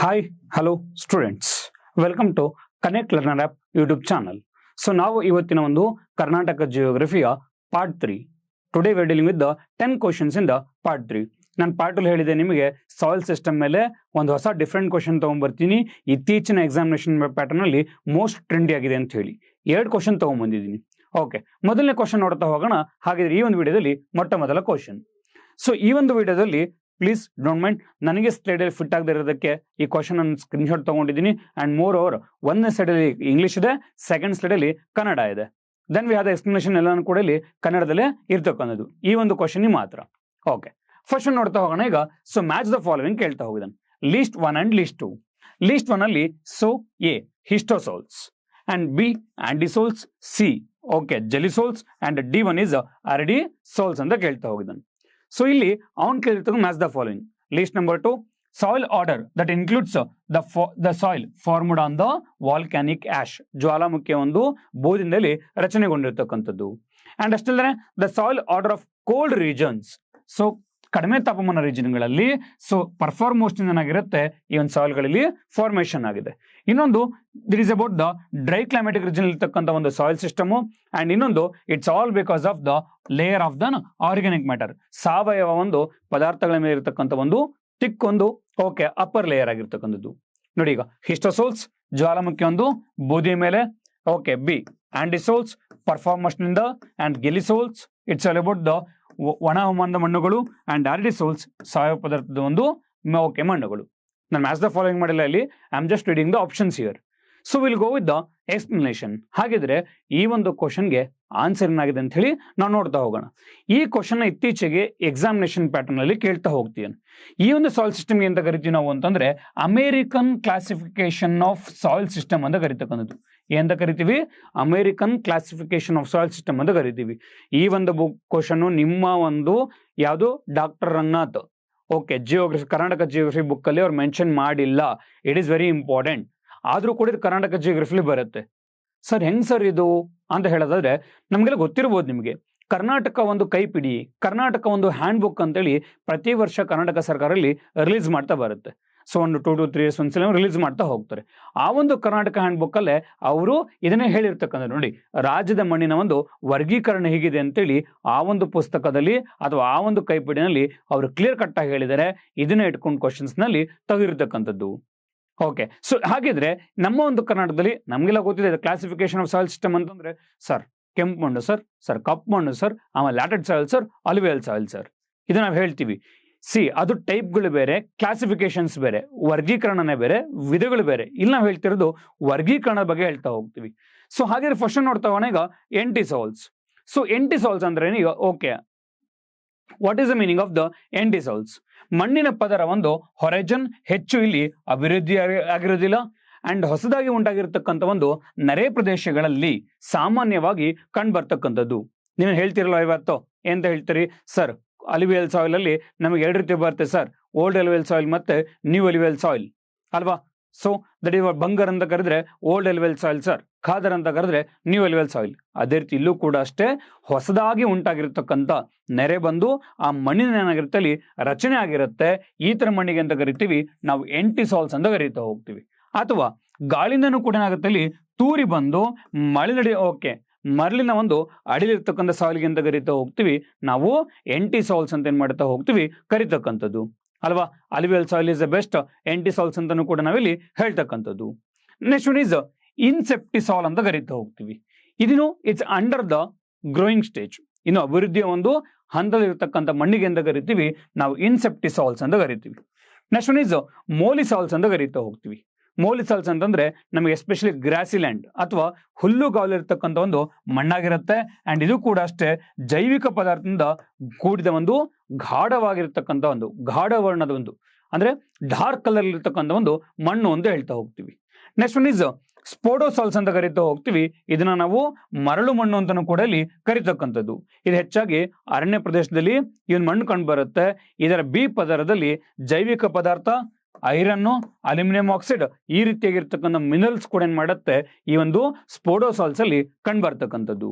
Hi hello students, welcome to Connect Learner app YouTube channel. So ನಾವು ಇವತ್ತಿನ ಒಂದು ಕರ್ನಾಟಕ ಜಿಯೋಗ್ರಫಿಯ part 3. Today we are dealing with the 10 questions in the part 3. ನಾನು part 2 ಹೇಳಿದೆ ನಿಮಗೆ soil system ಮೇಲೆ ಒಂದು ಹೊಸ ಡಿಫ್ರೆಂಟ್ ಕ್ವಶನ್ ತೊಗೊಂಡ್ಬರ್ತೀನಿ. ಇತ್ತೀಚಿನ ಎಕ್ಸಾಮಿನೇಷನ್ ಪ್ಯಾಟರ್ನಲ್ಲಿ ಮೋಸ್ಟ್ ಟ್ರೆಂಡಿ ಆಗಿದೆ ಅಂತ ಹೇಳಿ 2 ಕ್ವಶನ್ ತೊಗೊಂಡ್ಬಂದಿದ್ದೀನಿ. ಓಕೆ, ಮೊದಲನೇ ಕ್ವಶನ್ ನೋಡ್ತಾ ಹೋಗೋಣ. ಹಾಗಿದ್ರೆ ಈ ಒಂದು ವಿಡಿಯೋದಲ್ಲಿ ಮೊದಲ ಕ್ವಶನ್. ಸೊ ಈ ಒಂದು ವಿಡಿಯೋದಲ್ಲಿ ಪ್ಲೀಸ್ ಡೋಂಟ್ ಮೈಂಡ್, ನನಗೆ ಸ್ಲೈಡಲ್ಲಿ ಫಿಟ್ ಆಗದೆ ಇರೋದಕ್ಕೆ ಈ ಕ್ವಶನ್ ಅನ್ನು ಸ್ಕ್ರೀನ್ಶಾಟ್ ತೊಗೊಂಡಿದ್ದೀನಿ. ಆ್ಯಂಡ್ ಮೋರ್ ಓವರ್ ಒಂದನೇ ಸ್ಲೈಡಲ್ಲಿ ಇಂಗ್ಲೀಷ್ ಇದೆ, ಸೆಕೆಂಡ್ ಸ್ಲೈಡಲ್ಲಿ ಕನ್ನಡ ಇದೆ. Then we have the explanation ಎಲ್ಲನೂ ಕೂಡ ಇಲ್ಲಿ ಕನ್ನಡದಲ್ಲೇ ಇರ್ತಕ್ಕಂಥದ್ದು, ಈ ಒಂದು ಕ್ವಶನ್ಗೆ ಮಾತ್ರ. ಓಕೆ, ಫಸ್ಟ್ ನೋಡ್ತಾ ಹೋಗೋಣ ಈಗ. ಸೊ ಮ್ಯಾಚ್ ದ ಫಾಲೋವಿಂಗ್ ಕೇಳ್ತಾ ಹೋಗಿದ್ದಾನೆ. List 1 and list 2. ಲೀಸ್ಟ್ 1 ಅಲ್ಲಿ so A histosols and B andisols, C okay gelisols and D1 is aridisols ಅಂತ ಕೇಳ್ತಾ ಹೋಗಿದ್ದಾನೆ. ಸೊ ಇಲ್ಲಿ ಅವನು ಕೇಳಿರ್ತಕ್ಕ match the following. List number 2, soil order that includes the soil formed on the volcanic ash, ಜ್ವಾಲಾಮುಖಿಯ ಒಂದು ಬೋಧಿನಲ್ಲಿ ರಚನೆಗೊಂಡಿರ್ತಕ್ಕಂಥದ್ದು. ಅಂಡ್ ಅಷ್ಟಲ್ಲದೆ the soil order of cold regions, so ಕಡಿಮೆ ತಾಪಮಾನ ರೀಜನ್ಗಳಲ್ಲಿ ಸೊ ಪರ್ಫಾರ್ಮೋಸ್ಟ್ ಏನಾಗಿರುತ್ತೆ ಈ ಒಂದು ಸಾಯಿಲ್ಗಳಲ್ಲಿ ಫಾರ್ಮೇಷನ್ ಆಗಿದೆ. ಇನ್ನೊಂದು that is about the dry climatic region ಇರ್ತಕ್ಕಂಥ ಒಂದು ಸಾಯಿಲ್ ಸಿಸ್ಟಮು. ಅಂಡ್ ಇನ್ನೊಂದು it's all because of the layer of the organic matter, ಸಾವಯವ ಒಂದು ಪದಾರ್ಥಗಳ ಮೇಲೆ ಇರತಕ್ಕಂಥ ಒಂದು ತಿಕ್ ಒಂದು ಓಕೆ ಅಪ್ಪರ್ ಲೇಯರ್ ಆಗಿರ್ತಕ್ಕಂಥದ್ದು. ನೋಡಿ ಈಗ ಹಿಸ್ಟೋಸೋಲ್ಸ್ ಜ್ವಾಲಾಮುಖಿ ಒಂದು ಬೂದಿಯ ಮೇಲೆ, ಓಕೆ ಬಿ ಆಂಡಿಸೋಲ್ಸ್ ಪರ್ಫಾರ್ಮನ್ಸ್ ನಿಂದ, and gelisols it's all about the ಒಣ ಹವಾಮಾನದ ಮಣ್ಣುಗಳು, ಅಂಡ್ ಆರ್ಡಿಸೋಲ್ಸ್ ಸಾವಯವ ಪದಾರ್ಥದ ಒಂದು ಓಕೆ ಮಣ್ಣುಗಳು. ನಾನು ಮ್ಯಾಚ್ ದ ಫಾಲೋವಿಂಗ್ ಮಾಡಿಲ್ಲ ಇಲ್ಲಿ, I am just reading the options here. So will go with the explanation. ಹಾಗಿದ್ರೆ ಈ ಒಂದು ಕ್ವಶನ್ಗೆ ಆನ್ಸರ್ ಏನಾಗಿದೆ ಅಂತ ಹೇಳಿ ನಾವು ನೋಡ್ತಾ ಹೋಗೋಣ. ಈ ಕ್ವಶನ್ ಇತ್ತೀಚೆಗೆ ಎಕ್ಸಾಮಿನೇಷನ್ ಪ್ಯಾಟರ್ನ್ ಅಲ್ಲಿ ಕೇಳ್ತಾ ಹೋಗ್ತೀವಿ. ಈ ಒಂದು ಸಾಯಿಲ್ ಸಿಸ್ಟಮ್ಗೆ ಅಂತ ಕರಿತೀವಿ ನಾವು ಅಂತಂದ್ರೆ American classification of soil system ಅಂತ ಕರಿತಕ್ಕಂಥದ್ದು. ಏನಂತ ಕರಿತೀವಿ? American classification of soil system ಅಂತ ಕರಿತೀವಿ. ಈ ಒಂದು ಕ್ವಶನ್ ನಿಮ್ಮ ಒಂದು ಯಾವುದು doctor Ranganath okay geography Karnataka geography book ಅಲ್ಲಿ ಅವ್ರು ಮೆನ್ಷನ್ ಮಾಡಿಲ್ಲ. It is very important. ಆದ್ರೂ ಕೂಡ ಇದು ಕರ್ನಾಟಕ ಜಿಯೋಗ್ರಫಿಲಿ ಬರುತ್ತೆ. ಸರ್ ಹೆಂಗ್ ಸರ್ ಇದು ಅಂತ ಹೇಳೋದಾದ್ರೆ ನಮಗೆಲ್ಲ ಗೊತ್ತಿರ್ಬೋದು. ನಿಮಗೆ ಕರ್ನಾಟಕ ಒಂದು ಕೈಪಿಡಿ, ಕರ್ನಾಟಕ ಒಂದು ಹ್ಯಾಂಡ್ ಬುಕ್ ಅಂತೇಳಿ ಪ್ರತಿ ವರ್ಷ ಕರ್ನಾಟಕ ಸರ್ಕಾರಲ್ಲಿ ರಿಲೀಸ್ ಮಾಡ್ತಾ ಬರುತ್ತೆ. ಸೊ ಒಂದು 2 to 3 years ಒಂದ್ಸಲ ರಿಲೀಸ್ ಮಾಡ್ತಾ ಹೋಗ್ತಾರೆ. ಆ ಒಂದು ಕರ್ನಾಟಕ ಹ್ಯಾಂಡ್ ಬುಕ್ ಅಲ್ಲೇ ಅವರು ಇದನ್ನೇ ಹೇಳಿರ್ತಕ್ಕಂಥ ನೋಡಿ, ರಾಜ್ಯದ ಮಣ್ಣಿನ ಒಂದು ವರ್ಗೀಕರಣ ಹೇಗಿದೆ ಅಂತೇಳಿ ಆ ಒಂದು ಪುಸ್ತಕದಲ್ಲಿ ಅಥವಾ ಆ ಒಂದು ಕೈಪಿಡಿನಲ್ಲಿ ಅವರು ಕ್ಲಿಯರ್ ಕಟ್ ಆಗಿ ಹೇಳಿದ್ದಾರೆ. ಇದನ್ನ ಇಟ್ಕೊಂಡು ಕ್ವಶನ್ಸ್ ನಲ್ಲಿ ತೆಗೆದಿರ್ತಕ್ಕಂಥದ್ದು. ಓಕೆ, ಸೊ ಹಾಗಿದ್ರೆ ನಮ್ಮ ಒಂದು ಕರ್ನಾಟಕದಲ್ಲಿ ನಮಗೆಲ್ಲ ಗೊತ್ತಿದೆ ಕ್ಲಾಸಿಫಿಕೇಶನ್ ಆಫ್ ಸಾಯಿಲ್ ಸಿಸ್ಟಮ್ ಅಂತಂದ್ರೆ ಸರ್ ಕೆಂಪು ಮಣ್ಣು ಸರ್, ಸರ್ ಕಪ್ಪು ಮಣ್ಣು ಸರ್, ಆಮೇಲೆ laterite soil sir, alluvial soil sir, ಇದು ನಾವು ಹೇಳ್ತೀವಿ. ಅದು ಟೈಪ್ಗಳು ಬೇರೆ, ಕ್ಲಾಸಿಫಿಕೇಶನ್ಸ್ ಬೇರೆ, ವರ್ಗೀಕರಣನೇ ಬೇರೆ, ವಿಧಗಳು ಬೇರೆ. ಇಲ್ಲಿ ನಾವು ಹೇಳ್ತಿರೋದು ವರ್ಗೀಕರಣದ ಬಗ್ಗೆ ಹೇಳ್ತಾ ಹೋಗ್ತೀವಿ. ಸೊ ಹಾಗಿದ್ರೆ ಫಸ್ಟ್ ನೋಡ್ತಾ ಹೋಗೋಣ ಈಗ ಎಂಟಿಸಾಲ್ಸ್. ಸೊ ಎಂಟಿಸಾಲ್ಸ್ ಅಂದ್ರೆ ಈಗ okay what is the meaning of the entisols? ಮಣ್ಣಿನ ಪದರ ಒಂದು ಹೊರೈಜನ್ ಹೆಚ್ಚು ಇಲ್ಲಿ ಅಭಿವೃದ್ಧಿ ಆಗಿರೋದಿಲ್ಲ. ಅಂಡ್ ಹೊಸದಾಗಿ ಉಂಟಾಗಿರ್ತಕ್ಕಂಥ ಒಂದು ನೆರೆ ಪ್ರದೇಶಗಳಲ್ಲಿ ಸಾಮಾನ್ಯವಾಗಿ ಕಂಡು ಬರ್ತಕ್ಕಂಥದ್ದು. ನೀವು ಹೇಳ್ತಿರಲ್ಲ ಇವತ್ತು ಎಂತ ಹೇಳ್ತೀರಿ ಸರ್, ಅಲಿವಿಯಲ್ ಸಾಯಿಲ್ ಅಲ್ಲಿ ನಮಗೆ 2 ರೀತಿ ಬರುತ್ತೆ ಸರ್, ಓಲ್ಡ್ ಅಲಿವಿಯಲ್ ಸಾಯಿಲ್ ಮತ್ತೆ ನ್ಯೂ ಅಲಿವಿಯಲ್ ಸಾಯಿಲ್ ಅಲ್ವಾ? ಸೊ ದಟ್ ಇಸ್ ಬಂಗರ್ ಅಂತ ಕರೆದ್ರೆ ಓಲ್ಡ್ ಅಲಿವಿಯಲ್ ಸಾಯಿಲ್ ಸರ್, ಖಾದರ್ ಅಂತ ಕರೆದ್ರೆ ನ್ಯೂ ಅಲಿವಿಯಲ್ ಸಾಯಿಲ್. ಅದೇ ರೀತಿ ಇಲ್ಲೂ ಕೂಡ ಅಷ್ಟೇ ಹೊಸದಾಗಿ ಉಂಟಾಗಿರ್ತಕ್ಕಂಥ ನೆರೆ ಬಂದು ಆ ಮಣ್ಣಿನ ಏನಾಗಿರುತ್ತೆ ಅಲ್ಲಿ ರಚನೆ ಆಗಿರುತ್ತೆ. ಈ ತರ ಮಣ್ಣಿಗೆ ಅಂತ ಕರಿತೀವಿ ನಾವು ಎಂಟಿಸಾಲ್ಸ್ ಅಂತ ಕರೀತಾ ಹೋಗ್ತೀವಿ. ಅಥವಾ ಗಾಳಿಂದನೂ ಕೂಡ ಏನಾಗುತ್ತೆ ಅಲ್ಲಿ ತೂರಿ ಬಂದು ಮಳೆನಡಿ ಓಕೆ ಮರಳಿನ ಒಂದು ಅಡಿಲಿರ್ತಕ್ಕಂಥ ಸಾಯಿಲ್ಗೆ ಅಂತ ಕರಿತಾ ಹೋಗ್ತೀವಿ ನಾವು ಎಂಟಿಸಾಲ್ಸ್ ಅಂತ ಏನ್ ಮಾಡ್ತಾ ಹೋಗ್ತೀವಿ ಕರಿತಕ್ಕಂಥದ್ದು ಅಲ್ವಾ? ಅಲಿವಿಯಲ್ ಸಾಯಿಲ್ ಇಸ್ ದ ಬೆಸ್ಟ್ ಎಂಟಿಸಾಲ್ಸ್ ಅಂತಾನೂ ಕೂಡ ನಾವಿಲ್ಲಿ ಹೇಳ್ತಕ್ಕಂಥದ್ದು. ನೆಕ್ಸ್ಟ್ ಒನ್ ಈಸ್ ಇನ್ಸೆಪ್ಟಿಸಾಲ್ ಅಂತ ಕರಿತಾ ಹೋಗ್ತೀವಿ. ಇದನ್ನು it's under the growing stage, ಇನ್ನು ಅಭಿವೃದ್ಧಿಯ ಒಂದು ಹಂತದಲ್ಲಿರ್ತಕ್ಕಂಥ ಮಣ್ಣಿಗೆ ಅಂತ ಕರಿತೀವಿ ನಾವು ಇನ್ಸೆಪ್ಟಿಸಾಲ್ಸ್ ಅಂತ ಕರಿತೀವಿ. ನೆಕ್ಸ್ಟ್ ಒನ್ ಈಸ್ ಮೋಲಿಸಾಲ್ಸ್ ಅಂತ ಕರಿತಾ ಹೋಗ್ತೀವಿ. ಮೋಲಿಸಾಲ್ಸ್ ಅಂತಂದ್ರೆ ನಮಗೆ ಎಸ್ಪೆಷಲಿ ಗ್ರಾಸಿ ಲ್ಯಾಂಡ್ ಅಥವಾ ಹುಲ್ಲುಗಾವಲಿರ್ತಕ್ಕಂಥ ಒಂದು ಮಣ್ಣಾಗಿರುತ್ತೆ. ಅಂಡ್ ಇದು ಕೂಡ ಅಷ್ಟೇ ಜೈವಿಕ ಪದಾರ್ಥದಿಂದ ಕೂಡಿದ ಒಂದು ಗಾಢವಾಗಿರ್ತಕ್ಕಂಥ ಒಂದು ಗಾಢ ವರ್ಣದ ಒಂದು ಅಂದ್ರೆ ಡಾರ್ಕ್ ಕಲರ್ ಇರ್ತಕ್ಕಂಥ ಒಂದು ಮಣ್ಣು ಅಂತ ಹೇಳ್ತಾ ಹೋಗ್ತೀವಿ. ನೆಕ್ಸ್ಟ್ ಒನ್ ಈಸ್ ಸ್ಪೋಡೋಸಾಲ್ಸ್ ಅಂತ ಕರಿತಾ ಹೋಗ್ತೀವಿ. ಇದನ್ನ ನಾವು ಮರಳು ಮಣ್ಣು ಅಂತಾನೂ ಕೂಡ ಇಲ್ಲಿ ಕರಿತಕ್ಕಂಥದ್ದು. ಇದು ಹೆಚ್ಚಾಗಿ ಅರಣ್ಯ ಪ್ರದೇಶದಲ್ಲಿ ಈ ಒಂದು ಮಣ್ಣು ಕಂಡು ಬರುತ್ತೆ. ಇದರ ಬಿ ಪದರದಲ್ಲಿ ಜೈವಿಕ ಪದಾರ್ಥ ಐರನ್ನು, ಅಲ್ಯೂಮಿನಿಯಂ ಆಕ್ಸೈಡ್ ಈ ರೀತಿಯಾಗಿರ್ತಕ್ಕಂಥ ಮಿನರಲ್ಸ್ ಕೂಡ ಏನ್ ಮಾಡುತ್ತೆ ಈ ಒಂದು ಸ್ಪೋಡೋಸಾಲ್ಸ್ ಅಲ್ಲಿ ಕಂಡು ಬರ್ತಕ್ಕಂಥದ್ದು.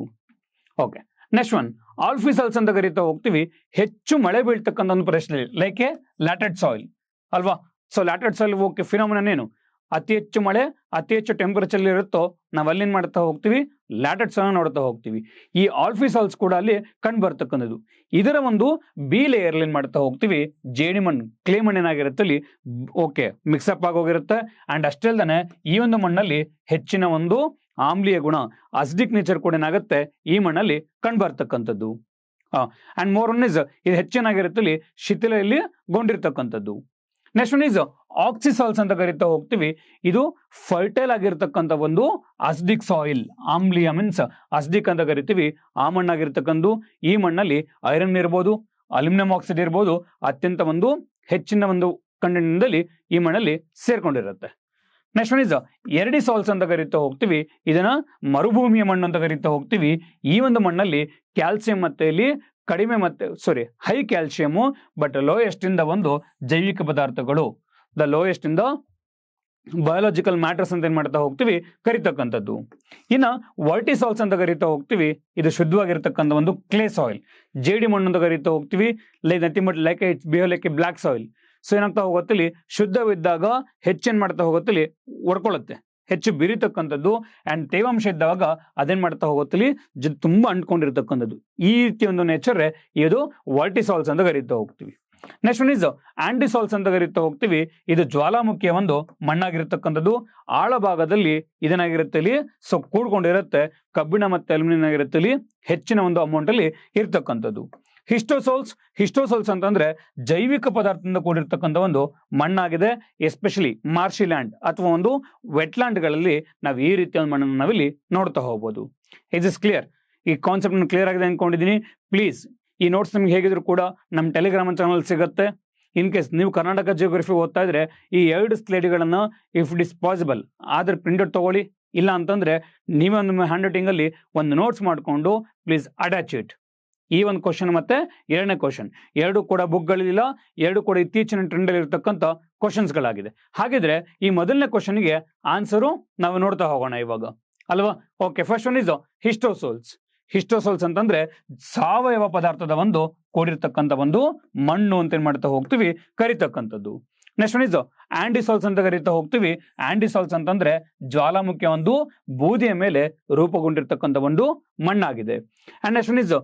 ಓಕೆ, ನೆಕ್ಸ್ಟ್ ಒನ್ ಆಲ್ಫಿಸಲ್ಸ್ ಅಂತ ಕರಿತಾ ಹೋಗ್ತೀವಿ, ಹೆಚ್ಚು ಮಳೆ ಬೀಳ್ತಕ್ಕಂಥ ಒಂದು ಪ್ರದೇಶದಲ್ಲಿ, ಲೈಕ್ ಎ ಲ್ಯಾಟೆಡ್ ಸಾಯಿಲ್ ಅಲ್ವಾ. ಸೊ ಲ್ಯಾಟೆಡ್ ಸಾಯಿಲ್ ಓಕೆ ಫಿನಾಮಿನನ್ ಏನು, ಅತಿ ಹೆಚ್ಚು ಮಳೆ ಅತಿ ಹೆಚ್ಚು ಟೆಂಪರೇಚರ್ ಇರುತ್ತೋ ನಾವು ಅಲ್ಲಿಂದ ಮಾಡ್ತಾ ಹೋಗ್ತೀವಿ, ಲ್ಯಾಟೆಡ್ ಸಾಯಿಲ್ ನೋಡ್ತಾ ಹೋಗ್ತೀವಿ. ಈ ಆಲ್ಫಿಸಾಲ್ಸ್ ಕೂಡ ಅಲ್ಲಿ ಕಂಡು ಬರ್ತಕ್ಕಂಥದ್ದು. ಇದರ ಒಂದು ಬಿ ಲೇಯರ್ ಏನ್ ಮಾಡ್ತಾ ಹೋಗ್ತೀವಿ, ಜೇಡಿ ಮಣ್ಣು ಕ್ಲೇ ಮಣ್ಣಿನಾಗಿರುತ್ತೆ ಅಲ್ಲಿ ಓಕೆ ಮಿಕ್ಸಪ್ ಆಗೋಗಿರುತ್ತೆ. ಅಂಡ್ ಅಷ್ಟೇ ಅಲ್ಲದೆ ಈ ಒಂದು ಮಣ್ಣಲ್ಲಿ ಹೆಚ್ಚಿನ ಒಂದು ಆಮ್ಲೀಯ ಗುಣ ಅಸಿಡಿಕ್ ನೇಚರ್ ಕೂಡ ಏನಾಗುತ್ತೆ ಈ ಮಣ್ಣಲ್ಲಿ ಕಂಡು ಬರ್ತಕ್ಕಂಥದ್ದು. ಅಂಡ್ ಮೋರ್ ಒನ್ ಇಸ್ ಇದು ಹೆಚ್ಚಿನಾಗಿರುತ್ತೆ ಇಲ್ಲಿ ಶಿಥಿಲೆಯಲ್ಲಿ ಗೊಂಡಿರ್ತಕ್ಕಂಥದ್ದು. ನೆಕ್ಸ್ಟ್ ಒನ್ ಇಸ್ ಆಕ್ಸಿಸಾಲ್ಸ್ ಅಂತ ಕರಿತಾ ಹೋಗ್ತೀವಿ. ಇದು ಫರ್ಟೈಲ್ ಆಗಿರ್ತಕ್ಕಂಥ ಒಂದು ಅಸಿಡಿಕ್ ಸಾಯಿಲ್, ಆಮ್ಲೀಯ ಮೀನ್ಸ್ ಅಸಿಡಿಕ್ ಅಂತ ಕರಿತೀವಿ, ಆ ಮಣ್ಣಾಗಿರ್ತಕ್ಕಂಥ ಈ ಮಣ್ಣಲ್ಲಿ ಐರನ್ ಇರ್ಬೋದು, ಅಲ್ಯೂಮಿನಿಯಂ ಆಕ್ಸೈಡ್ ಇರ್ಬೋದು, ಅತ್ಯಂತ ಒಂದು ಹೆಚ್ಚಿನ ಒಂದು ಕಂಟೆಂಟ್ನಲ್ಲಿ ಈ ಮಣ್ಣಲ್ಲಿ ಸೇರ್ಕೊಂಡಿರುತ್ತೆ. ನೆಕ್ಸ್ಟ್ ಒನ್ ಇಸ್ ಎರಡಿ ಸಾಲ್ಸ್ ಅಂತ ಕರಿತಾ ಹೋಗ್ತೀವಿ. ಇದನ್ನ ಮರುಭೂಮಿಯ ಮಣ್ಣು ಅಂತ ಕರಿತಾ ಹೋಗ್ತೀವಿ. ಈ ಒಂದು ಮಣ್ಣಲ್ಲಿ ಕ್ಯಾಲ್ಸಿಯಂ ಮತ್ತೆ ಇಲ್ಲಿ ಕಡಿಮೆ ಹೈ ಕ್ಯಾಲ್ಸಿಯಮು ಬಟ್ ಲೋಯೆಸ್ಟ್ ಇಂದ ಒಂದು ಜೈವಿಕ ಪದಾರ್ಥಗಳು, ದ ಲೋಯೆಸ್ಟ್ ಇಂದ ಬಯೋಲಾಜಿಕಲ್ ಮ್ಯಾಟರ್ಸ್ ಅಂತ ಏನ್ ಮಾಡ್ತಾ ಹೋಗ್ತೀವಿ ಕರಿತಕ್ಕಂಥದ್ದು. ಇನ್ನ ವರ್ಟಿಸಾಲ್ಸ್ ಅಂತ ಕರಿತಾ ಹೋಗ್ತೀವಿ. ಇದು ಶುದ್ಧವಾಗಿರ್ತಕ್ಕಂಥ ಒಂದು ಕ್ಲೇ ಸಾಯಿಲ್, ಜೇಡಿ ಮಣ್ಣು ಅಂತ ಕರಿತಾ ಹೋಗ್ತೀವಿ. Nothing but like it's behave like A block soil. So ಏನಾಗ್ತಾ ಹೋಗುತ್ತಲ್ಲಿ ಶುದ್ಧವಿದ್ದಾಗ ಹೆಚ್ಚೇನ್ ಮಾಡ್ತಾ ಹೋಗುತ್ತಲ್ಲಿ ಒಡ್ಕೊಳ್ಳುತ್ತೆ, ಹೆಚ್ಚು ಬಿರಿತಕ್ಕಂಥದ್ದು. ಅಂಡ್ ತೇವಾಂಶ ಇದ್ದಾಗ ಅದೇನ್ ಮಾಡ್ತಾ ಹೋಗುತ್ತಲ್ಲಿ ತುಂಬಾ ಅಂಟ್ಕೊಂಡಿರ್ತಕ್ಕಂಥದ್ದು. ಈ ರೀತಿ ಒಂದು ನೇಚರ್ ಇದು ವರ್ಟಿಸಾಲ್ಸ್ ಅಂತ ಕರಿತಾ ಹೋಗ್ತೀವಿ. ನೆಕ್ಸ್ಟ್ ಒನ್ ಇಸ್ ಆಂಟಿಸಾಲ್ಸ್ ಅಂತ ಕರಿತಾ ಹೋಗ್ತೀವಿ. ಇದು ಜ್ವಾಲಾಮುಖಿಯ ಒಂದು ಮಣ್ಣಾಗಿರ್ತಕ್ಕಂಥದ್ದು. ಆಳಭಾಗದಲ್ಲಿ ಇದೇನಾಗಿರುತ್ತೆ ಇಲ್ಲಿ ಸೊ ಕೂಡ್ಕೊಂಡಿರುತ್ತೆ, ಕಬ್ಬಿಣ ಮತ್ತೆ ಅಲ್ಯೂಮಿನಿಯಂ ಆಗಿರುತ್ತೆ ಇಲ್ಲಿ ಹೆಚ್ಚಿನ ಒಂದು ಅಮೌಂಟ್ ಅಲ್ಲಿ ಇರ್ತಕ್ಕಂಥದ್ದು. ಹಿಸ್ಟೋಸೋಲ್ಸ್ ಅಂತಂದ್ರೆ ಜೈವಿಕ ಪದಾರ್ಥದಿಂದ ಕೂಡಿರ್ತಕ್ಕಂಥ ಒಂದು ಮಣ್ಣಾಗಿದೆ. ಎಸ್ಪೆಷಲಿ ಮಾರ್ಷಿ ಲ್ಯಾಂಡ್ ಅಥವಾ ಒಂದು ವೆಟ್ಲ್ಯಾಂಡ್ ಗಳಲ್ಲಿ ನಾವು ಈ ರೀತಿಯ ಮಣ್ಣನ್ನು ನಾವಿಲ್ಲಿ ನೋಡ್ತಾ ಹೋಗ್ಬೋದು. Is clear? ಈ ಕಾನ್ಸೆಪ್ಟ್ ಕ್ಲಿಯರ್ ಆಗಿದೆ ಅನ್ಕೊಂಡಿದ್ದೀನಿ. ಪ್ಲೀಸ್ ಈ ನೋಟ್ಸ್ ನಿಮ್ಗೆ ಹೇಗಿದ್ರು ಕೂಡ ನಮ್ಮ ಟೆಲಿಗ್ರಾಮ್ ಚಾನಲ್ ಸಿಗುತ್ತೆ. ಇನ್ ಕೇಸ್ ನೀವು ಕರ್ನಾಟಕ ಜಿಯೋಗ್ರಫಿ ಓದ್ತಾ ಇದ್ರೆ ಈ 2 ಸ್ಲೈಡ್ಗಳನ್ನ ಇಫ್ ಇಟ್ ಇಸ್ ಪಾಸಿಬಲ್ ಆದ್ರೆ ಪ್ರಿಂಟೌಟ್ ತಗೊಳ್ಳಿ. ಇಲ್ಲ ಅಂತಂದ್ರೆ ನೀವೇ ನಿಮ್ಮ ಹ್ಯಾಂಡ್ ರೈಟಿಂಗ್ ಅಲ್ಲಿ ಒಂದು ನೋಟ್ಸ್ ಮಾಡಿಕೊಂಡು ಪ್ಲೀಸ್ ಅಟ್ಯಾಚ್ ಇಟ್. ಈ ಒಂದು ಕ್ವಶನ್ ಮತ್ತೆ ಎರಡನೇ ಕ್ವಶನ್ ಎರಡು ಕೂಡ ಬುಕ್ಗಳಿಲ್ಲ, ಎರಡು ಕೂಡ ಇತ್ತೀಚಿನ ಟ್ರೆಂಡ್ ಅಲ್ಲಿ ಇರತಕ್ಕಂಥ ಕ್ವಶನ್ಸ್ ಗಳಾಗಿದೆ. ಹಾಗಿದ್ರೆ ಈ ಮೊದಲನೇ ಕ್ವಶನ್ಗೆ ಆನ್ಸರು ನಾವು ನೋಡ್ತಾ ಹೋಗೋಣ ಇವಾಗ ಅಲ್ವಾ. Okay, first one is histosols. Histosols ಅಂತಂದ್ರೆ ಸಾವಯವ ಪದಾರ್ಥದ ಒಂದು ಕೂಡಿರ್ತಕ್ಕಂಥ ಒಂದು ಮಣ್ಣು ಅಂತ ಏನ್ ಮಾಡ್ತಾ ಹೋಗ್ತೀವಿ ಕರಿತಕ್ಕಂಥದ್ದು. ನೆಕ್ಸ್ಟ್ ಒನ್ ಇಸ್ ಆಂಟಿಸಾಲ್ಸ್ ಅಂತ ಕರಿತಾ ಹೋಗ್ತೀವಿ. ಆಂಟಿಸಾಲ್ಸ್ ಅಂತಂದ್ರೆ ಜ್ವಾಲಾಮುಖಿಯ ಒಂದು ಬೂದಿಯ ಮೇಲೆ ರೂಪುಗೊಂಡಿರ್ತಕ್ಕಂಥ ಒಂದು ಮಣ್ಣಾಗಿದೆ. And next one is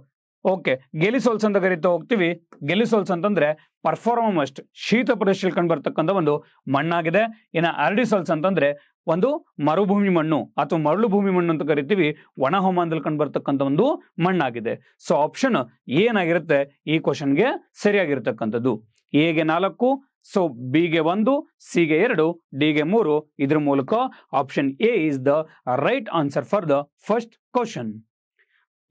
okay gelisols ಅಂತ ಕರಿತಾ ಹೋಗ್ತೀವಿ. ಗೆಲಿಸೋಲ್ಸ್ ಅಂತಂದ್ರೆ ಪರ್ಫಾರ್ಮಸ್ಟ್ ಶೀತ ಪ್ರದೇಶದಲ್ಲಿ ಕಂಡು ಬರ್ತಕ್ಕಂಥ ಒಂದು ಮಣ್ಣಾಗಿದೆ. ಇನ್ನು ಆರ್ಡಿಸೋಲ್ಸ್ ಅಂತಂದ್ರೆ ಒಂದು ಮರುಭೂಮಿ ಮಣ್ಣು ಅಥವಾ ಮರಳು ಭೂಮಿ ಮಣ್ಣು ಅಂತ ಕರಿತೀವಿ, ಒಣ ಹವಾಮಾನದಲ್ಲಿ ಕಂಡು ಬರ್ತಕ್ಕಂಥ ಒಂದು ಮಣ್ಣಾಗಿದೆ. ಸೊ ಆಪ್ಷನ್ ಏನಾಗಿರುತ್ತೆ ಈ ಕ್ವಶನ್ಗೆ ಸರಿಯಾಗಿರ್ತಕ್ಕಂಥದ್ದು. ಎಗೆ 4, ಸೊ ಬಿಗೆ 1, ಸಿಗೆ 2, ಡಿಗೆ 3. ಇದ್ರ ಮೂಲಕ option A is the right answer for the first question.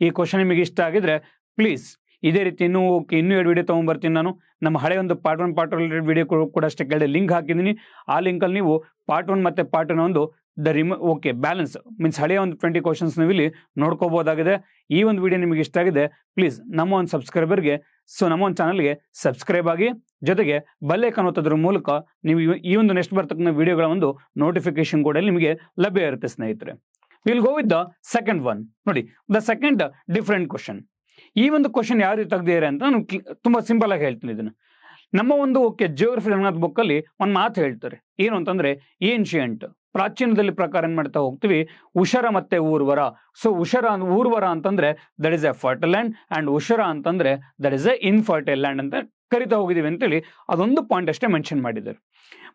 ಈ ಕ್ವಶನ್ ನಿಮಗೆ ಇಷ್ಟ ಆಗಿದ್ರೆ ಪ್ಲೀಸ್ ಇದೇ ರೀತಿ ಇನ್ನೂ 2 ವಿಡಿಯೋ ತೊಗೊಂಡ್ಬರ್ತೀನಿ ನಾನು. ನಮ್ಮ ಹಳೆ ಒಂದು ಪಾರ್ಟ್ 1 ಪಾರ್ಟ್ 2 ವಿಡಿಯೋ ಕೂಡ ಅಷ್ಟೇ ಕೆಳಗೆ ಲಿಂಕ್ ಹಾಕಿದ್ದೀನಿ. ಆ ಲಿಂಕಲ್ಲಿ ನೀವು ಪಾರ್ಟ್ 1 ಮತ್ತೆ ಪಾರ್ಟ್ 2 ಒಂದು ಬ್ಯಾಲೆನ್ಸ್ ಮೀನ್ಸ್ ಹಳೆಯ ಒಂದು 20 ಕ್ವಶನ್ಸ್ ನೀವು ಇಲ್ಲಿ ನೋಡ್ಕೋಬಹುದಾಗಿದೆ. ಈ ಒಂದು ವಿಡಿಯೋ ನಿಮಗೆ ಇಷ್ಟ ಆಗಿದೆ ಪ್ಲೀಸ್ ನಮ್ಮ ಒಂದು ಸಬ್ಸ್ಕ್ರೈಬರ್ಗೆ ನಮ್ಮ ಒಂದು ಚಾನಲ್ಗೆ ಸಬ್ಸ್ಕ್ರೈಬ್ ಆಗಿ, ಜೊತೆಗೆ ಬೆಲ್ ಐಕಾನ್ ಒತ್ತೋದ್ರ ಮೂಲಕ ನೀವು ಈ ಒಂದು ನೆಕ್ಸ್ಟ್ ಬರ್ತಕ್ಕಂಥ ವಿಡಿಯೋಗಳ ಒಂದು ನೋಟಿಫಿಕೇಶನ್ ಕೂಡ ನಿಮಗೆ ಲಭ್ಯ ಇರುತ್ತೆ ಸ್ನೇಹಿತರೆ. Will go with the second one. ನೋಡಿ, ದ ಸೆಕೆಂಡ್ ಡಿಫರೆಂಟ್ ಕ್ವಶನ್. ಈ ಒಂದು ಕ್ವಶನ್ ಯಾವ ರೀತಿ ತೆಗ್ದಿದ್ದಾರೆ ಅಂತ ನಾನು ತುಂಬಾ ಸಿಂಪಲ್ ಆಗಿ ಹೇಳ್ತೀನಿ. ಇದನ್ನ ನಮ್ಮ ಒಂದು ಜಿಯೋಗ್ರಫಿ ಬುಕ್ ಅಲ್ಲಿ ಒಂದು ಮಾತು ಹೇಳ್ತಾರೆ. ಏನು ಅಂತಂದ್ರೆ ಏನ್ಶಿಯಂಟ್ ಪ್ರಾಚೀನದಲ್ಲಿ ಪ್ರಕಾರ ಏನ್ ಮಾಡ್ತಾ ಹೋಗ್ತೀವಿ ಉಷರ ಮತ್ತೆ ಊರ್ವರ. ಸೊ ಊರ್ವರ ಅಂತಂದ್ರೆ that is a fertile land and ಉಷರ ಅಂತಂದ್ರೆ that is a infertile land ಅಂತ ಕರಿತಾ ಹೋಗಿದೀವಿ ಅಂತೇಳಿ ಅದೊಂದು ಪಾಯಿಂಟ್ ಅಷ್ಟೇ ಮೆನ್ಷನ್ ಮಾಡಿದ್ದಾರೆ.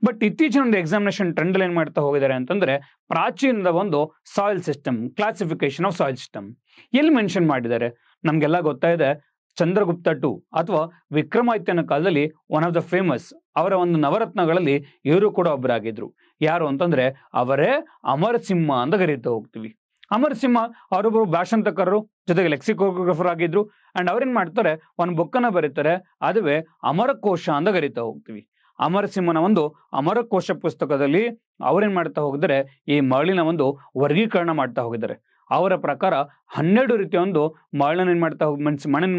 ಬಟ್ ಇತ್ತೀಚಿನ ಒಂದು ಎಕ್ಸಾಮಿನೇಷನ್ ಟ್ರೆಂಡ್ ಅಲ್ಲಿ ಏನ್ ಮಾಡ್ತಾ ಹೋಗಿದ್ದಾರೆ ಅಂತಂದ್ರೆ ಪ್ರಾಚೀನದ ಒಂದು soil system, classification of soil system ಎಲ್ಲಿ ಮೆನ್ಷನ್ ಮಾಡಿದ್ದಾರೆ. ನಮ್ಗೆಲ್ಲ ಗೊತ್ತಾಯಿದೆ ಚಂದ್ರಗುಪ್ತ II ಅಥವಾ ವಿಕ್ರಮಾದಿತ್ಯನ ಕಾಲದಲ್ಲಿ ಒನ್ ಆಫ್ ದ ಫೇಮಸ್ ಅವರ ಒಂದು ನವರತ್ನಗಳಲ್ಲಿ ಇವರು ಕೂಡ ಒಬ್ಬರಾಗಿದ್ರು. ಯಾರು ಅಂತಂದ್ರೆ ಅವರೇ ಅಮರಸಿಂಹ ಅಂತ ಕರೀತಾ ಹೋಗ್ತೀವಿ. ಅಮರಸಿಂಹ ಅವರೊಬ್ಬರು ಭಾಷಾಂತಕರು, ಜೊತೆಗೆ ಲೆಕ್ಸಿಕೋಗ್ರಫರ್ ಆಗಿದ್ರು. ಅಂಡ್ ಅವ್ರೇನ್ ಮಾಡ್ತಾರೆ ಒಂದು ಬುಕ್ ಅನ್ನ ಬರೀತಾರೆ, ಅದುವೇ ಅಮರಕೋಶ ಅಂತ ಕರೀತಾ ಹೋಗ್ತೀವಿ. ಅಮರಸಿಂಹನ ಒಂದು ಅಮರಕೋಶ ಪುಸ್ತಕದಲ್ಲಿ ಅವ್ರೇನ್ ಮಾಡ್ತಾ ಹೋಗಿದ್ದಾರೆ ಈ ಮರಳಿನ ಒಂದು ವರ್ಗೀಕರಣ ಮಾಡ್ತಾ ಹೋಗಿದ್ದಾರೆ. ಅವರ ಪ್ರಕಾರ 12 ರೀತಿಯ ಒಂದು ಮಣ್ಣನ್ನು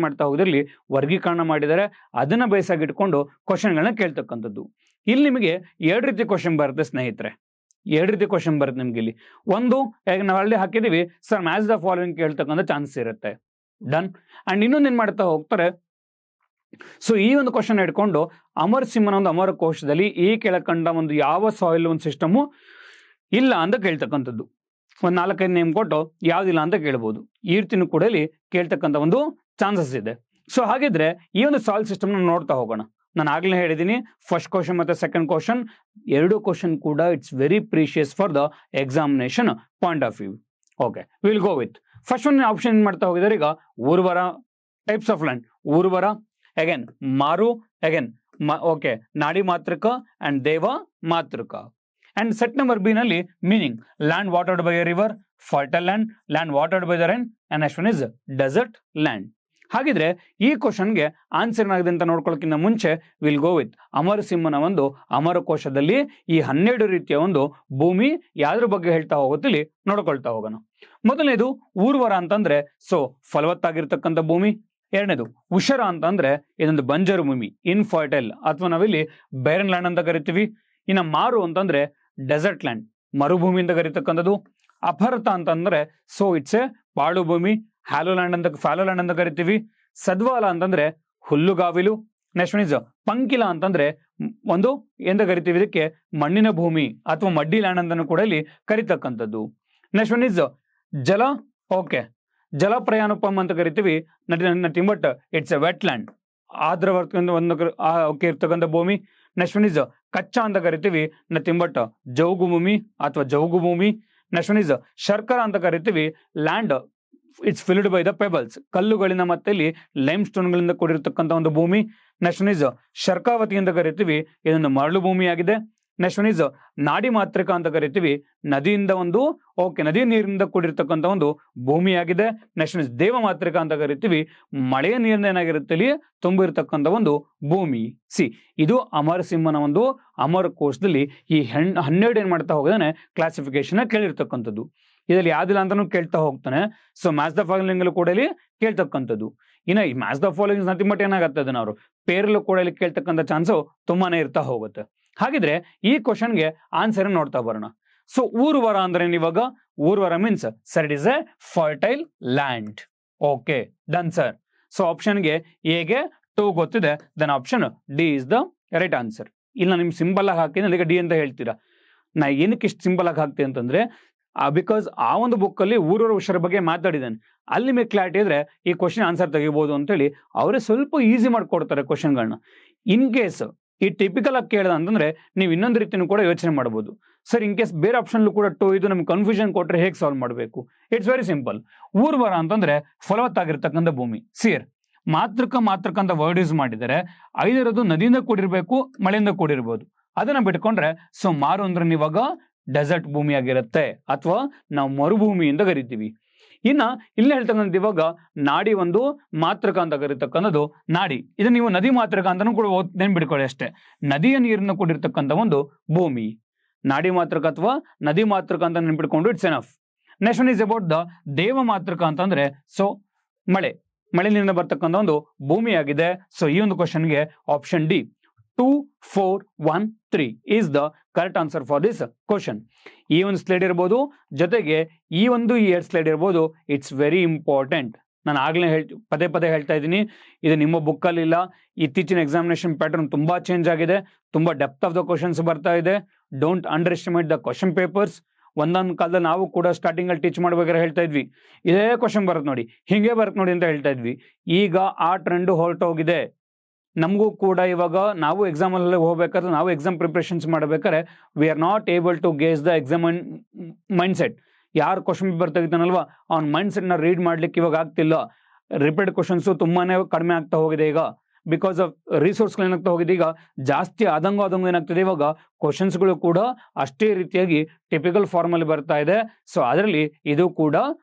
ಮಾಡ್ತಾ ಹೋಗಿದ್ರಲ್ಲಿ ವರ್ಗೀಕರಣ ಮಾಡಿದ್ದಾರೆ. ಅದನ್ನ ಬೇಸಾಗಿ ಇಟ್ಕೊಂಡು ಕ್ವಶನ್ಗಳನ್ನ ಕೇಳ್ತಕ್ಕಂಥದ್ದು. ಇಲ್ಲಿ ನಿಮಗೆ 2 ರೀತಿ ಕ್ವಶನ್ ಬರುತ್ತೆ ಸ್ನೇಹಿತರೆ. 2 ರೀತಿ ಕ್ವಶನ್ ಬರುತ್ತೆ ನಿಮ್ಗೆ ಇಲ್ಲಿ. ಒಂದು, ನಾವು ಅಲ್ಲಿ ಹಾಕಿದೀವಿ ಸರ್ ಮ್ಯಾಚ್ ದ ಫಾಲೋವಿಂಗ್ ಕೇಳ್ತಕ್ಕಂಥ ಚಾನ್ಸ್ ಇರುತ್ತೆ. ಡನ್. ಅಂಡ್ ಇನ್ನೊಂದು ಏನ್ ಮಾಡ್ತಾ ಹೋಗ್ತಾರೆ, ಸೊ ಈ ಒಂದು ಕ್ವಶನ್ ಇಟ್ಕೊಂಡು ಅಮರ್ ಸಿಂಹನ ಒಂದು ಅಮರ ಕೋಶದಲ್ಲಿ ಈ ಕೆಳಕಂಡ ಒಂದು ಯಾವ ಸಾಯಿಲ್ ಒಂದು ಸಿಸ್ಟಮು ಇಲ್ಲ ಅಂತ ಕೇಳ್ತಕ್ಕಂಥದ್ದು. ಒಂದು 4-5 ನೇಮ್ ಕೊಟ್ಟು ಯಾವ್ದಿಲ್ಲ ಅಂತ ಕೇಳ್ಬೋದು. ಈ ರೀತಿನೂ ಕೂಡ ಇಲ್ಲಿ ಕೇಳ್ತಕ್ಕಂಥ ಒಂದು ಚಾನ್ಸಸ್ ಇದೆ. ಸೊ ಹಾಗಿದ್ರೆ ಈ ಒಂದು ಸಾಯಿಲ್ ಸಿಸ್ಟಮ್ ನೋಡ್ತಾ ಹೋಗೋಣ. ನಾನು ಆಗ್ಲೇ ಹೇಳಿದ್ದೀನಿ, ಫಸ್ಟ್ ಕ್ವಶನ್ ಮತ್ತೆ ಸೆಕೆಂಡ್ ಕ್ವಶನ್ ಎರಡು ಕ್ವಶನ್ ಕೂಡ it's very precious for the examination point of view. Okay, will go with first one option ಏನ್ ಮಾಡ್ತಾ ಹೋಗಿದ್ದಾರೆ ಈಗ, ಊರ್ವರ, ಟೈಪ್ಸ್ ಆಫ್ ಲ್ಯಾಂಡ್, ಊರ್ವರ, ಅಗೇನ್ ಮಾರು, ಅಗೇನ್ ಓಕೆ ನಾಡಿ ಮಾತೃಕ ಅಂಡ್ ದೇವ ಮಾತೃಕ. ಅಂಡ್ ಸೆಟ್ ನಂಬರ್ ಬಿ ನಲ್ಲಿ meaning land watered by a river, fertile land, land watered by the rain, and next one is desert land. ಹಾಗಿದ್ರೆ ಈ ಕ್ವಶನ್ಗೆ ಆನ್ಸರ್ ಏನಾಗಿದೆ ಅಂತ ನೋಡ್ಕೊಳ್ಳೋಕ್ಕಿಂತ ಮುಂಚೆ ವಿಲ್ ಗೋ ವಿತ್ ಅಮರ ಸಿಂಹನ ಒಂದು ಅಮರ ಕೋಶದಲ್ಲಿ ಈ 12 ರೀತಿಯ ಒಂದು ಭೂಮಿ ಯಾವ್ದ್ರ ಬಗ್ಗೆ ಹೇಳ್ತಾ ಹೋಗುತ್ತಿಲ್ಲಿ ನೋಡ್ಕೊಳ್ತಾ ಹೋಗೋಣ. ಮೊದಲನೇದು ಊರ್ವರ ಅಂತಂದ್ರೆ ಸೊ ಫಲವತ್ತಾಗಿರ್ತಕ್ಕಂಥ ಭೂಮಿ. ಎರಡನೇದು ಉಷರ ಅಂತಂದ್ರೆ ಇದೊಂದು ಬಂಜರು ಭೂಮಿ, ಇನ್ಫರ್ಟೈಲ್ ಅಥವಾ ನಾವಿಲ್ಲಿ ಬೇರನ್ ಲ್ಯಾಂಡ್ ಅಂತ ಕರಿತೀವಿ. ಇನ್ನು ಮಾರು ಅಂತಂದ್ರೆ ಡೆಸರ್ಟ್ ಲ್ಯಾಂಡ್, ಮರುಭೂಮಿ ಅಂತ ಕರಿತಕ್ಕಂಥದ್ದು. ಅಪರತ ಅಂತಂದ್ರೆ ಸೊ ಇಟ್ಸ್ ಎ ಪಾಳು ಭೂಮಿ, ಫ್ಯಾಲೋ ಲ್ಯಾಂಡ್ ಅಂತ ಕರಿತೀವಿ. ಸದ್ವಾಲ ಅಂತಂದ್ರೆ ಹುಲ್ಲುಗಾವಿಲು. ನೆಕ್ಸ್ಟ್ ಒನ್ ಇಸ್ ಪಂಕಿಲ ಅಂತಂದ್ರೆ ಒಂದು ಎಂತ ಕರಿತೀವಿ, ಇದಕ್ಕೆ ಮಣ್ಣಿನ ಭೂಮಿ ಅಥವಾ ಮಡ್ಡಿ ಲ್ಯಾಂಡ್ ಅಂತಾನು ಕೂಡ ಇಲ್ಲಿ ಕರಿತಕ್ಕಂಥದ್ದು. ನೆಕ್ಸ್ಟ್ ಒನ್ ಇಸ್ ಜಲ, ಓಕೆ ಜಲ ಪ್ರಯಾಣೋಪಮ್ ಅಂತ ಕರಿತೀವಿ, nothing but it's a wet land, ಆರ್ದ್ರವರ್ತಿಯಿಂದ ಒಂದು ಇರ್ತಕ್ಕಂಥ ಭೂಮಿ. ನೆಕ್ಸ್ಟ್ ಒನ್ ಇಸ್ ಕಚ್ಚಾ ಅಂತ ಕರಿತೀವಿ, ನಥಿಂಗ್ ಬಟ್ ಜೌಗು ಭೂಮಿ ಅಥವಾ ಜೌಗು ಭೂಮಿ. ನೆಕ್ಸ್ಟ್ ಒನ್ ಇಸ್ ಶರ್ಕರ ಅಂತ ಕರಿತೀವಿ, land it's filled by the pebbles, ಕಲ್ಲುಗಳಿಂದ ಮತ್ತೆ ಇಲ್ಲಿ ಲೈಮ್ ಸ್ಟೋನ್ಗಳಿಂದ ಕೂಡಿರ್ತಕ್ಕಂಥ ಒಂದು ಭೂಮಿ. ನೆಕ್ಸ್ಟ್ ಒನ್ ಇಸ್ ಶರ್ಕಾವತಿ ಅಂತ ಕರಿತೀವಿ, ಇದೊಂದು ಮರಳು ಭೂಮಿ ಆಗಿದೆ. ನೆಕ್ಸ್ಟ್ ಒನ್ ಇಸ್ ನಾಡಿ ಮಾತೃಕ ಅಂತ ಕರಿತೀವಿ, ನದಿಯಿಂದ ಒಂದು ನದಿ ನೀರಿನಿಂದ ಕೂಡಿರ್ತಕ್ಕಂಥ ಒಂದು ಭೂಮಿ ಆಗಿದೆ. ನೆಕ್ಸ್ಟ್ ಒನ್ ಇಸ್ ದೇವ ಮಾತೃಕ ಅಂತ ಕರಿತೀವಿ, ಮಳೆಯ ನೀರಿನ ಏನಾಗಿರುತ್ತೆ ಇಲ್ಲಿ ತುಂಬಿರ್ತಕ್ಕಂಥ ಒಂದು ಭೂಮಿ. ಇದು ಅಮರ ಸಿಂಹನ ಒಂದು ಅಮರ ಕೋಶದಲ್ಲಿ ಈ 12 ಏನ್ ಮಾಡ್ತಾ ಹೋಗಿದಾನೆ ಕ್ಲಾಸಿಫಿಕೇಶನ್ ಕೇಳಿರ್ತಕ್ಕಂಥದ್ದು. ಇದರಲ್ಲಿ ಯಾವ್ದಿಲ್ಲ ಅಂತಾನು ಕೇಳ್ತಾ ಹೋಗ್ತಾನೆ. ಸೊ ಮ್ಯಾಚ್ ದ ಫಾಲೋವಿಂಗ್ ಕೂಡ ಇಲ್ಲಿ ಕೇಳ್ತಕ್ಕಂಥದ್ದು. ಇನ್ನು ಈ match the following nothing but ಏನಾಗತ್ತೆ ನಾವು ಪೇರಲ್ಲೂ ಕೂಡ ಇಲ್ಲಿ ಕೇಳ್ತಕ್ಕಂಥ ಚಾನ್ಸು ತುಂಬಾನೇ ಇರ್ತಾ ಹೋಗುತ್ತೆ. ಹಾಗಿದ್ರೆ ಈ ಕ್ವಶನ್ಗೆ ಆನ್ಸರ್ ನೋಡ್ತಾ ಬರೋಣ. ಸೊ ಊರ್ವರ ಅಂದ್ರೆ ಇವಾಗ ಊರ್ವರ means sir it is a fertile land. Okay done sir. So ಆಪ್ಷನ್ಗೆ ಎಗೆ 2 ಗೊತ್ತಿದೆ, then option D is the right answer. ಇಲ್ಲ ನಿಮ್ ಸಿಂಬಲ್ ಆಗಿ ಹಾಕಿದ್ರೆ ಅದಕ್ಕೆ ಡಿ ಅಂತ ಹೇಳ್ತೀರಾ. ನಾ ಏನಕ್ಕೆ ಇಷ್ಟು ಸಿಂಬಲ್ ಆಗಿ ಹಾಕ್ತೀನಿ ಅಂತಂದ್ರೆ ಬಿಕಾಸ್ ಆ ಒಂದು ಬುಕ್ ಅಲ್ಲಿ ಊರೂರ ಉಷರ ಬಗ್ಗೆ ಮಾತಾಡಿದ್ದಾನೆ, ಅಲ್ಲಿ ನಿಮಗೆ ಕ್ಲಾರಿಟಿ ಇದ್ರೆ ಈ ಕ್ವಶನ್ ಆನ್ಸರ್ ತೆಗಿಬಹುದು ಅಂತೇಳಿ ಅವರೇ ಸ್ವಲ್ಪ ಈಸಿ ಮಾಡ್ಕೊಡ್ತಾರೆ ಕ್ವಶನ್ಗಳನ್ನ. ಇನ್ ಕೇಸ್ ಈ ಟಿಪಿಕಲ್ ಆಗಿ ಕೇಳ್ದ ಅಂತಂದ್ರೆ ನೀವು ಇನ್ನೊಂದು ರೀತಿನೂ ಕೂಡ ಯೋಚನೆ ಮಾಡಬಹುದು. ಸರ್ ಇನ್ ಕೇಸ್ ಬೇರೆ ಆಪ್ಷನ್ ಕೂಡ 2 ಇದು ನಮ್ಗೆ ಕನ್ಫ್ಯೂಷನ್ ಕೊಟ್ರೆ ಹೇಗೆ ಸಾಲ್ವ್ ಮಾಡಬೇಕು? It's very simple. ಊರ್ವರ ಅಂತಂದ್ರೆ ಫಲವತ್ತಾಗಿರ್ತಕ್ಕಂಥ ಭೂಮಿ. ಸಿಯರ್ ಮಾತೃಕ ಅಂತ ವರ್ಡ್ ಯೂಸ್ ಮಾಡಿದರೆ 5 ನದಿಯಿಂದ ಕೂಡಿರ್ಬೇಕು, ಮಳೆಯಿಂದ ಕೂಡಿರ್ಬೋದು. ಅದನ್ನ ಬಿಟ್ಕೊಂಡ್ರೆ ಸೊ ಮಾರು ಅಂದ್ರೆ ಇವಾಗ ಡೆಸರ್ಟ್ ಭೂಮಿ ಆಗಿರುತ್ತೆ ಅಥವಾ ನಾವು ಮರುಭೂಮಿ ಅಂತ ಕರಿತೀವಿ. ಇನ್ನ ಇಲ್ಲಿ ಹೇಳ್ತಕ್ಕಂಥ ಇವಾಗ ನಾಡಿ ಒಂದು ಮಾತೃಕ ಅಂತ ಕರೀತಕ್ಕಂಥದ್ದು ನಾಡಿ. ಇದನ್ನ ನೀವು ನದಿ ಮಾತೃಕ ಅಂತಾನು ಕೂಡ ನೆನ್ಬಿಡ್ಕೊಳ್ಳಿ ಅಷ್ಟೇ. ನದಿಯ ನೀರನ್ನು ಕೂಡಿರ್ತಕ್ಕಂಥ ಒಂದು ಭೂಮಿ ನಾಡಿ ಮಾತೃಕ ಅಥವಾ ನದಿ ಮಾತೃಕ ಅಂತ ನೆನ್ಪಿಡ್ಕೊಂಡು it's enough. Next one is about the ದೇವ ಮಾತೃಕ ಅಂತಂದ್ರೆ ಸೊ ಮಳೆ ನೀರಿನ ಬರ್ತಕ್ಕಂಥ ಒಂದು ಭೂಮಿ ಆಗಿದೆ. ಸೊ ಈ ಒಂದು ಕ್ವಶನ್ಗೆ option D 2, 4, 1, 3 is the correct answer for this question. ಈ ಒಂದು ಸ್ಲೈಡ್ ಇರ್ಬೋದು, ಜೊತೆಗೆ ಈ 2 ಸ್ಲೈಡ್ ಇರ್ಬೋದು. It's very important. ನಾನು ಆಗ್ಲೇ ಪದೇ ಹೇಳ್ತಾ ಇದ್ದೀನಿ, ಇದು ನಿಮ್ಮ ಬುಕ್ಕಲ್ಲಿ ಇಲ್ಲ. ಇತ್ತೀಚಿನ ಎಕ್ಸಾಮಿನೇಷನ್ ಪ್ಯಾಟರ್ನ್ ತುಂಬಾ ಚೇಂಜ್ ಆಗಿದೆ, ತುಂಬಾ ಡೆಪ್ತ್ ಆಫ್ ದ ಕ್ವಶನ್ಸ್ ಬರ್ತಾ ಇದೆ. Don't under estimate the question papers. ಒಂದೊಂದು ಕಾಲದಲ್ಲಿ ನಾವು ಕೂಡ ಸ್ಟಾರ್ಟಿಂಗ್ ಅಲ್ಲಿ ಟೀಚ್ ಮಾಡ್ಬೇಕಾದ್ರೆ ಹೇಳ್ತಾ ಇದ್ವಿ, ಇದೇ ಕ್ವಶನ್ ಬರುತ್ತೆ ನೋಡಿ, ಹಿಂಗೆ ಬರುತ್ತೆ ನೋಡಿ ಅಂತ ಹೇಳ್ತಾ ಇದ್ವಿ. ಈಗ ಆ ಟ್ರೆಂಡ್ ಹೊರಟೋಗಿದೆ. ನಮಗೂ ಕೂಡ ಇವಾಗ ನಾವು ಎಕ್ಸಾಮ್ ಅಲ್ಲಿ ಹೋಗ್ಬೇಕಾದ್ರೆ, ನಾವು ಎಕ್ಸಾಮ್ ಪ್ರಿಪ್ರೇಷನ್ಸ್ ಮಾಡ್ಬೇಕಾದ್ರೆ we are not able to guess the exam mindset. ಯಾರು ಕ್ವಶನ್ ಪೇಪರ್ ತೆಗಿತಾನಲ್ವಾ ಅವ್ನ ಮೈಂಡ್ ಸೆಟ್ ನ ರೀಡ್ ಮಾಡ್ಲಿಕ್ಕೆ ಇವಾಗ ಆಗ್ತಿಲ್ಲ. ರಿಪೀಟ್ ಕ್ವಶನ್ಸ್ ತುಂಬಾನೇ ಕಡಿಮೆ ಆಗ್ತಾ ಹೋಗಿದೆ ಈಗ, ಬಿಕಾಸ್ ಆಫ್ ರಿಸೋರ್ಸ್ಗಳು ಏನಾಗ್ತಾ ಹೋಗಿದೆ. ಈಗ ಜಾಸ್ತಿ ಆದಂಗೂ ಏನಾಗ್ತದೆ, ಇವಾಗ ಕ್ವಶನ್ಸ್ಗಳು ಕೂಡ ಅಷ್ಟೇ ರೀತಿಯಾಗಿ ಟಿಪಿಕಲ್ ಫಾರ್ಮ್ ಅಲ್ಲಿ ಬರ್ತಾ ಇದೆ. ಸೊ ಅದರಲ್ಲಿ ಇದು ಕೂಡ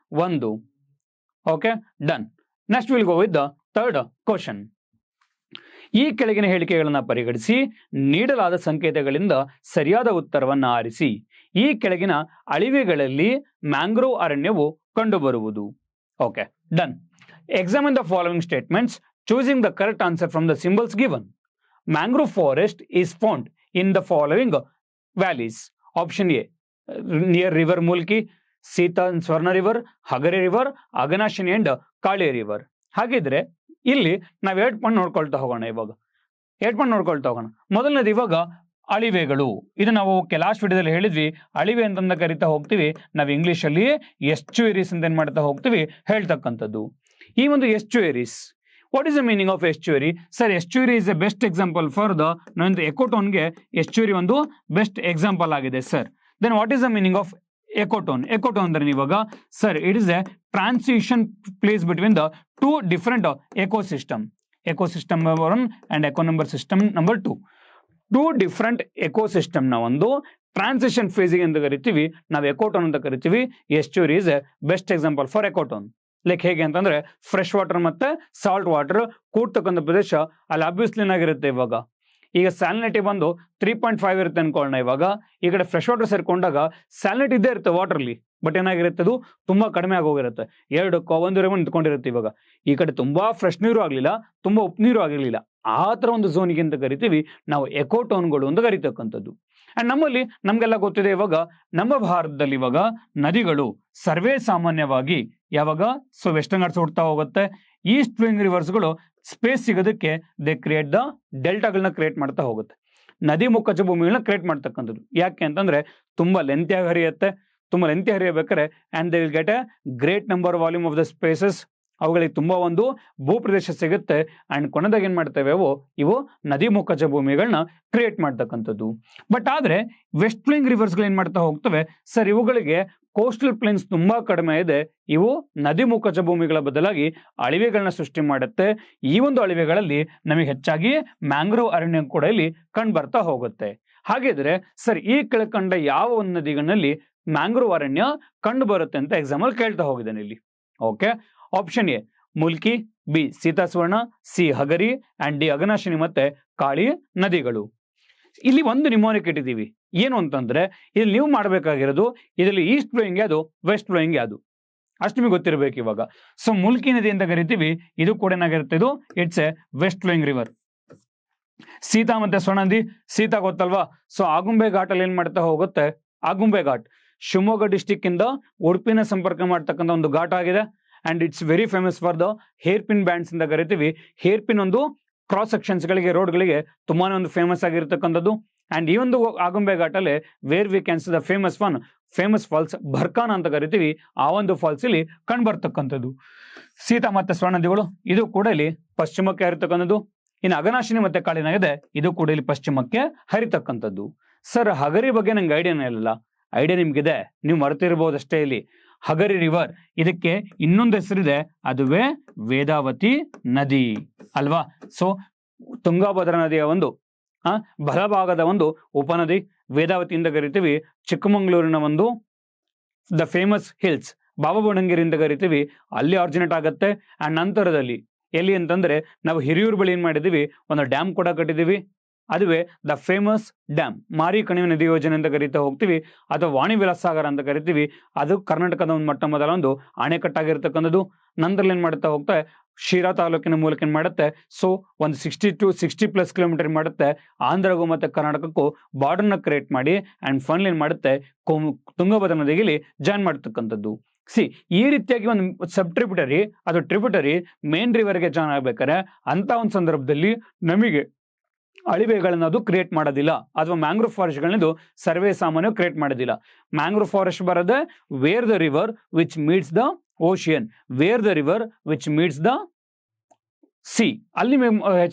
ಒಂದು. Okay done. Next will go with the third question. ಈ ಕೆಳಗಿನ ಹೇಳಿಕೆಗಳನ್ನ ಪರಿಗಣಿಸಿ ನೀಡಲಾದ ಸಂಕೇತಗಳಿಂದ ಸರಿಯಾದ ಉತ್ತರವನ್ನು ಆರಿಸಿ. ಈ ಕೆಳಗಿನ ಅಳಿವೆಗಳಲ್ಲಿ ಮ್ಯಾಂಗ್ರೋವ್ ಅರಣ್ಯವು ಕಂಡುಬರುವುದು. Okay done. Examine the following statements choosing the correct answer from the symbols given. Mangrove forest is found in the following valleys. Option A near river Mulki, Sita Swarna river, Hagari river, Aghanashini and Kali river. ಹಾಗಿದ್ರೆ ಇಲ್ಲಿ ನಾವು 2 point ನೋಡ್ಕೊಳ್ತಾ ಹೋಗೋಣ. ಇವಾಗ 2 point ನೋಡ್ಕೊಳ್ತಾ ಹೋಗೋಣ. ಮೊದಲನೇದು ಇವಾಗ ಅಳಿವೆಗಳು. ಇದು ನಾವು ಲಾಸ್ಟ್ ವಿಡಿಯೋದಲ್ಲಿ ಹೇಳಿದ್ವಿ, ಅಳಿವೆ ಅಂತಂದ ಕರಿತಾ ಹೋಗ್ತೀವಿ ನಾವು ಇಂಗ್ಲಿಷ್ ಅಲ್ಲಿ ಎಸ್ಚುಯರೀಸ್ ಅಂತ ಏನ್ ಮಾಡ್ತಾ ಹೋಗ್ತೀವಿ ಹೇಳ್ತಕ್ಕಂಥದ್ದು. ಈ ಒಂದು estuaries, what is the meaning of estuary? Sir, estuary is a best example for the ನೊಂದು ಎಕೋಟೋನ್ಗೆ ಎಸ್ಚುಯರಿ ಒಂದು ಬೆಸ್ಟ್ ಎಕ್ಸಾಂಪಲ್ ಆಗಿದೆ sir. Then what is the meaning of ecotone? Ecotone ಅಂದ್ರೆ ಇವಾಗ sir it is a transition place between the 2 different ecosystem. Ecosystem number 1 and eco number system number 2. 2 different ecosystem ನ ಒಂದು transition ಫೇಸಿಗೆ ಅಂತ ಕರಿತೀವಿ ನಾವು ecotone ಅಂತ ಕರಿತೀವಿ. Estuary is a best example for ecotone. Like ಹೇಗೆ ಅಂತಂದ್ರೆ ಫ್ರೆಶ್ ವಾಟರ್ ಮತ್ತೆ ಸಾಲ್ಟ್ ವಾಟರ್ ಕೂಡ್ತಕ್ಕಂಥ ಪ್ರದೇಶ ಅಲ್ಲಿ ಅಬ್ವಿಯಸ್ಲಿ ಆಗಿರುತ್ತೆ. ಇವಾಗ ಈಗ ಸ್ಯಾಲಿನಿಟಿ ಬಂದು 3.5 ಇರುತ್ತೆ ಅನ್ಕೊಳ್ಳೋಣ. ಇವಾಗ ಈ ಕಡೆ ಫ್ರೆಶ್ ವಾಟರ್ ಸೇರ್ಕೊಂಡಾಗ ಸ್ಯಾಲಿನಿಟಿ ಇದ್ದೇ ಇರುತ್ತೆ ವಾಟರ್ಲಿ, ಬಟ್ ಏನಾಗಿರುತ್ತೆ ಅದು ತುಂಬಾ ಕಡಿಮೆ ಆಗೋಗಿರುತ್ತೆ. 1 ನಿಂತ್ಕೊಂಡಿರುತ್ತೆ. ಇವಾಗ ಈ ಕಡೆ ತುಂಬಾ ಫ್ರೆಶ್ ನೀರು ಆಗ್ಲಿಲ್ಲ, ತುಂಬಾ ಉಪ್ಪು ನೀರು ಆಗಿರ್ಲಿಲ್ಲ, ಆ ತರ ಒಂದು ಝೋನಿಗೆ ಅಂತ ಕರಿತೀವಿ ನಾವು ಎಕೋಟೋನ್ಗಳು ಅಂತ ಕರಿತಕ್ಕಂಥದ್ದು. ಅಂಡ್ ನಮ್ಮಲ್ಲಿ ನಮ್ಗೆಲ್ಲ ಗೊತ್ತಿದೆ, ಇವಾಗ ನಮ್ಮ ಭಾರತದಲ್ಲಿ ಇವಾಗ ನದಿಗಳು ಸರ್ವೇ ಸಾಮಾನ್ಯವಾಗಿ ಯಾವಾಗ ವೆಸ್ಟರ್ನ್ ಘಾಟ್ಸ್ ಹುಡ್ತಾ ಹೋಗುತ್ತೆ, ಈಸ್ಟ್ ಫ್ಲೋಯಿಂಗ್ ರಿವರ್ಸ್ಗಳು ಸ್ಪೇಸ್ ಸಿಗೋದಕ್ಕೆ ದೇ ಕ್ರಿಯೇಟ್ ದ ಡೆಲ್ಟಾಗಳನ್ನ ಕ್ರಿಯೇಟ್ ಮಾಡ್ತಾ ಹೋಗುತ್ತೆ. ನದಿ ಮುಖಜ ಭೂಮಿಗಳನ್ನ ಕ್ರಿಯೇಟ್ ಮಾಡ್ತಕ್ಕಂಥದ್ದು. ಯಾಕೆ ಅಂತಂದ್ರೆ ತುಂಬಾ ಲೆಂತಿಯಾಗಿ ಹರಿಯುತ್ತೆ. ತುಂಬಾ ಲೆಂತಿ ಹರಿಯಬೇಕಾದ್ರೆ and they will get a great number volume of the spaces. ಅವುಗಳಿಗೆ ತುಂಬಾ ಒಂದು ಭೂಪ್ರದೇಶ ಸಿಗುತ್ತೆ ಅಂಡ್ ಕೊನೆದಾಗ ಏನ್ ಮಾಡ್ತೇವೆ ಇವು ನದಿ ಮುಖಜ ಭೂಮಿಗಳನ್ನ ಕ್ರಿಯೇಟ್ ಮಾಡ್ತಕ್ಕಂಥದ್ದು. ಬಟ್ ಆದ್ರೆ ವೆಸ್ಟ್ ಫ್ಲೋಯಿಂಗ್ ರಿವರ್ಸ್ಗಳು ಏನ್ ಮಾಡ್ತಾ ಹೋಗ್ತವೆ ಸರ್, ಇವುಗಳಿಗೆ ಕೋಸ್ಟಲ್ ಪ್ಲೇನ್ಸ್ ತುಂಬಾ ಕಡಿಮೆ ಇದೆ. ಇವು ನದಿ ಮುಖಜ ಭೂಮಿಗಳ ಬದಲಾಗಿ ಅಳಿವೆಗಳನ್ನ ಸೃಷ್ಟಿ ಮಾಡುತ್ತೆ. ಈ ಒಂದು ಅಳಿವೆಗಳಲ್ಲಿ ನಮಗೆ ಹೆಚ್ಚಾಗಿ ಮ್ಯಾಂಗ್ರೋವ್ ಅರಣ್ಯ ಕೂಡ ಇಲ್ಲಿ ಕಂಡು ಬರ್ತಾ ಹೋಗುತ್ತೆ. ಹಾಗಿದ್ರೆ ಸರ್, ಈ ಕೆಳಕಂಡ ಯಾವ ಒಂದು ನದಿಗಳಲ್ಲಿ ಮ್ಯಾಂಗ್ರೋವ್ ಅರಣ್ಯ ಕಂಡು ಬರುತ್ತೆ ಅಂತ ಎಕ್ಸಾಂಪಲ್ ಕೇಳ್ತಾ ಹೋಗಿದ್ದಾನೆ ಇಲ್ಲಿ. Okay, option A Mulki, B Sita Swarna, C Hagari and D Aghanashini ಮತ್ತೆ ಕಾಳಿ ನದಿಗಳು. ಇಲ್ಲಿ ಒಂದು ನಿಮೋನಿಕ್ ಇಟ್ಟಿದ್ದೀವಿ. ಏನು ಅಂತಂದ್ರೆ ಇಲ್ಲಿ ನೀವು ಮಾಡಬೇಕಾಗಿರೋದು ಇದರಲ್ಲಿ ಈಸ್ಟ್ ಫ್ಲೋಯಿಂಗ್ ಯಾವುದು, ವೆಸ್ಟ್ ಫ್ಲೋಯಿಂಗ್ ಯಾವುದು ಅಷ್ಟು ನಿಮಗೆ ಗೊತ್ತಿರಬೇಕು. ಇವಾಗ ಸೊ ಮುಲ್ಕಿ ನದಿ ಅಂತ ಕರಿತೀವಿ, ಇದು ಕೂಡ ಏನಾಗಿರುತ್ತೆ, ಇದು it's a west flowing river. Sita ಮತ್ತೆ ಸ್ವರ್ಣ ನದಿ, ಸೀತಾ ಗೊತ್ತಲ್ವಾ, ಸೊ ಆಗುಂಬೆ ಘಾಟ್ ಅಲ್ಲಿ ಏನ್ ಮಾಡ್ತಾ ಹೋಗುತ್ತೆ, ಆಗುಂಬೆ ಘಾಟ್ ಶಿವಮೊಗ್ಗ ಡಿಸ್ಟಿಕ್ ಇಂದ ಉಡುಪಿನ ಸಂಪರ್ಕ ಮಾಡ್ತಕ್ಕಂಥ ಒಂದು ಘಾಟ್ ಆಗಿದೆ. And it's very famous for the hair pin bands ಅಂತ ಕರಿತೀವಿ. ಹೇರ್ ಪಿನ್ ಒಂದು ಕ್ರಾಸ್ ಸೆಕ್ಷನ್ಸ್ ಗಳಿಗೆ, ರೋಡ್ ಗಳಿಗೆ ತುಂಬಾನೇ ಒಂದು ಫೇಮಸ್ ಆಗಿರ್ತಕ್ಕಂಥದ್ದು. ಅಂಡ್ ಈ ಒಂದು ಆಗುಂಬೆ ಘಾಟಲ್ಲಿ where we can see the famous falls Barkana ಅಂತ ಕರಿತೀವಿ. ಆ ಒಂದು ಫಾಲ್ಸ್ ಇಲ್ಲಿ ಕಂಡು ಬರ್ತಕ್ಕಂಥದ್ದು. ಸೀತಾ ಮತ್ತೆ ಸ್ವರ್ಣ ನದಿಗಳು ಇದು ಕೂಡ ಇಲ್ಲಿ ಪಶ್ಚಿಮಕ್ಕೆ ಹರಿತಕ್ಕಂಥದ್ದು. ಇನ್ನು ಅಘನಾಶಿನಿ ಮತ್ತೆ ಕಾಳಿನಾಗಿದೆ, ಇದು ಕೂಡ ಇಲ್ಲಿ ಪಶ್ಚಿಮಕ್ಕೆ ಹರಿತಕ್ಕಂಥದ್ದು. ಸರ್, ಹಗರಿ ಬಗ್ಗೆ ನಂಗೆ ಐಡಿಯಾನೇ ಇಲ್ಲ. ಐಡಿಯಾ ನಿಮ್ಗಿದೆ, ನೀವು ಮರೆತಿರ್ಬೋದಷ್ಟೇ. ಇಲ್ಲಿ ಹಗರಿ ರಿವರ್, ಇದಕ್ಕೆ ಇನ್ನೊಂದು ಹೆಸರಿದೆ, ಅದುವೇ ವೇದಾವತಿ ನದಿ ಅಲ್ವಾ. ಸೊ ತುಂಗಾಭದ್ರಾ ನದಿಯ ಒಂದು ಬಲಭಾಗದ ಒಂದು ಉಪನದಿ ವೇದಾವತಿ ಅಂತ ಕರಿತೀವಿ. ಚಿಕ್ಕಮಂಗ್ಳೂರಿನ ಒಂದು the famous hills Baba Budangiri ಅಂತ ಕರಿತೀವಿ, ಅಲ್ಲಿ ಆರಿಜಿನೇಟ್ ಆಗುತ್ತೆ. ಅಂಡ್ ನಂತರದಲ್ಲಿ ಎಲ್ಲಿ ಅಂತಂದ್ರೆ ನಾವು ಹಿರಿಯೂರು ಬಳಿ ಏನ್ ಮಾಡಿದೀವಿ, ಒಂದು ಡ್ಯಾಮ್ ಕೂಡ ಕಟ್ಟಿದೀವಿ. ಅದುವೇ ದ ಫೇಮಸ್ ಡ್ಯಾಮ್ ಮಾರಿ ಕಣಿವೆ ನದಿ ಯೋಜನೆ ಅಂತ ಕರಿತಾ ಹೋಗ್ತೀವಿ, ಅಥವಾ ವಾಣಿ ವಿಲಾಸ ಸಾಗರ ಅಂತ ಕರಿತೀವಿ. ಅದು ಕರ್ನಾಟಕದ ಒಂದು ಮೊಟ್ಟ ಮೊದಲ ಒಂದು ಅಣೆಕಟ್ಟಾಗಿರ್ತಕ್ಕಂಥದ್ದು. ನಂತರ ಏನ್ ಮಾಡ್ತಾ ಹೋಗ್ತಾ ಶಿರಾ ತಾಲೂಕಿನ ಮೂಲಕ ಏನ್ ಮಾಡುತ್ತೆ, ಸೊ ಒಂದು 60+ ಕಿಲೋಮೀಟರ್ ಮಾಡುತ್ತೆ ಆಂಧ್ರಗೂ ಮತ್ತೆ ಕರ್ನಾಟಕಕ್ಕೂ ಬಾರ್ಡರ್ನ ಕ್ರಿಯೇಟ್ ಮಾಡಿ ಅಂಡ್ ಫೈನಲ್ ಏನ್ ಮಾಡುತ್ತೆ ತುಂಗಭದ್ರಾ ನದಿಗೆ ಜಾಯಿನ್ ಮಾಡ್ತಕ್ಕಂಥದ್ದು. ಈ ರೀತಿಯಾಗಿ ಒಂದು ಸಬ್ ಟ್ರಿಬ್ಯೂಟರಿ ಅದು ಟ್ರಿಬ್ಯೂಟರಿ ಮೇನ್ ರಿವರ್ಗೆ ಜಾಯಿನ್ ಆಗ್ಬೇಕಾದ್ರೆ ಅಂತ ಒಂದು ಸಂದರ್ಭದಲ್ಲಿ ನಮಗೆ ಅಳಿವೆಗಳನ್ನ ಅದು ಕ್ರಿಯೇಟ್ ಮಾಡೋದಿಲ್ಲ, ಅಥವಾ ಮ್ಯಾಂಗ್ರೋವ್ ಫಾರೆಸ್ಟ್ ಗಳನ್ನದು ಸರ್ವೇ ಸಾಮಾನ್ಯ ಕ್ರಿಯೇಟ್ ಮಾಡೋದಿಲ್ಲ. ಮ್ಯಾಂಗ್ರೋವ್ ಫಾರೆಸ್ಟ್ ಬರೋದೆ where the river which meets the ocean, where the river which meets the sea, ಅಲ್ಲಿ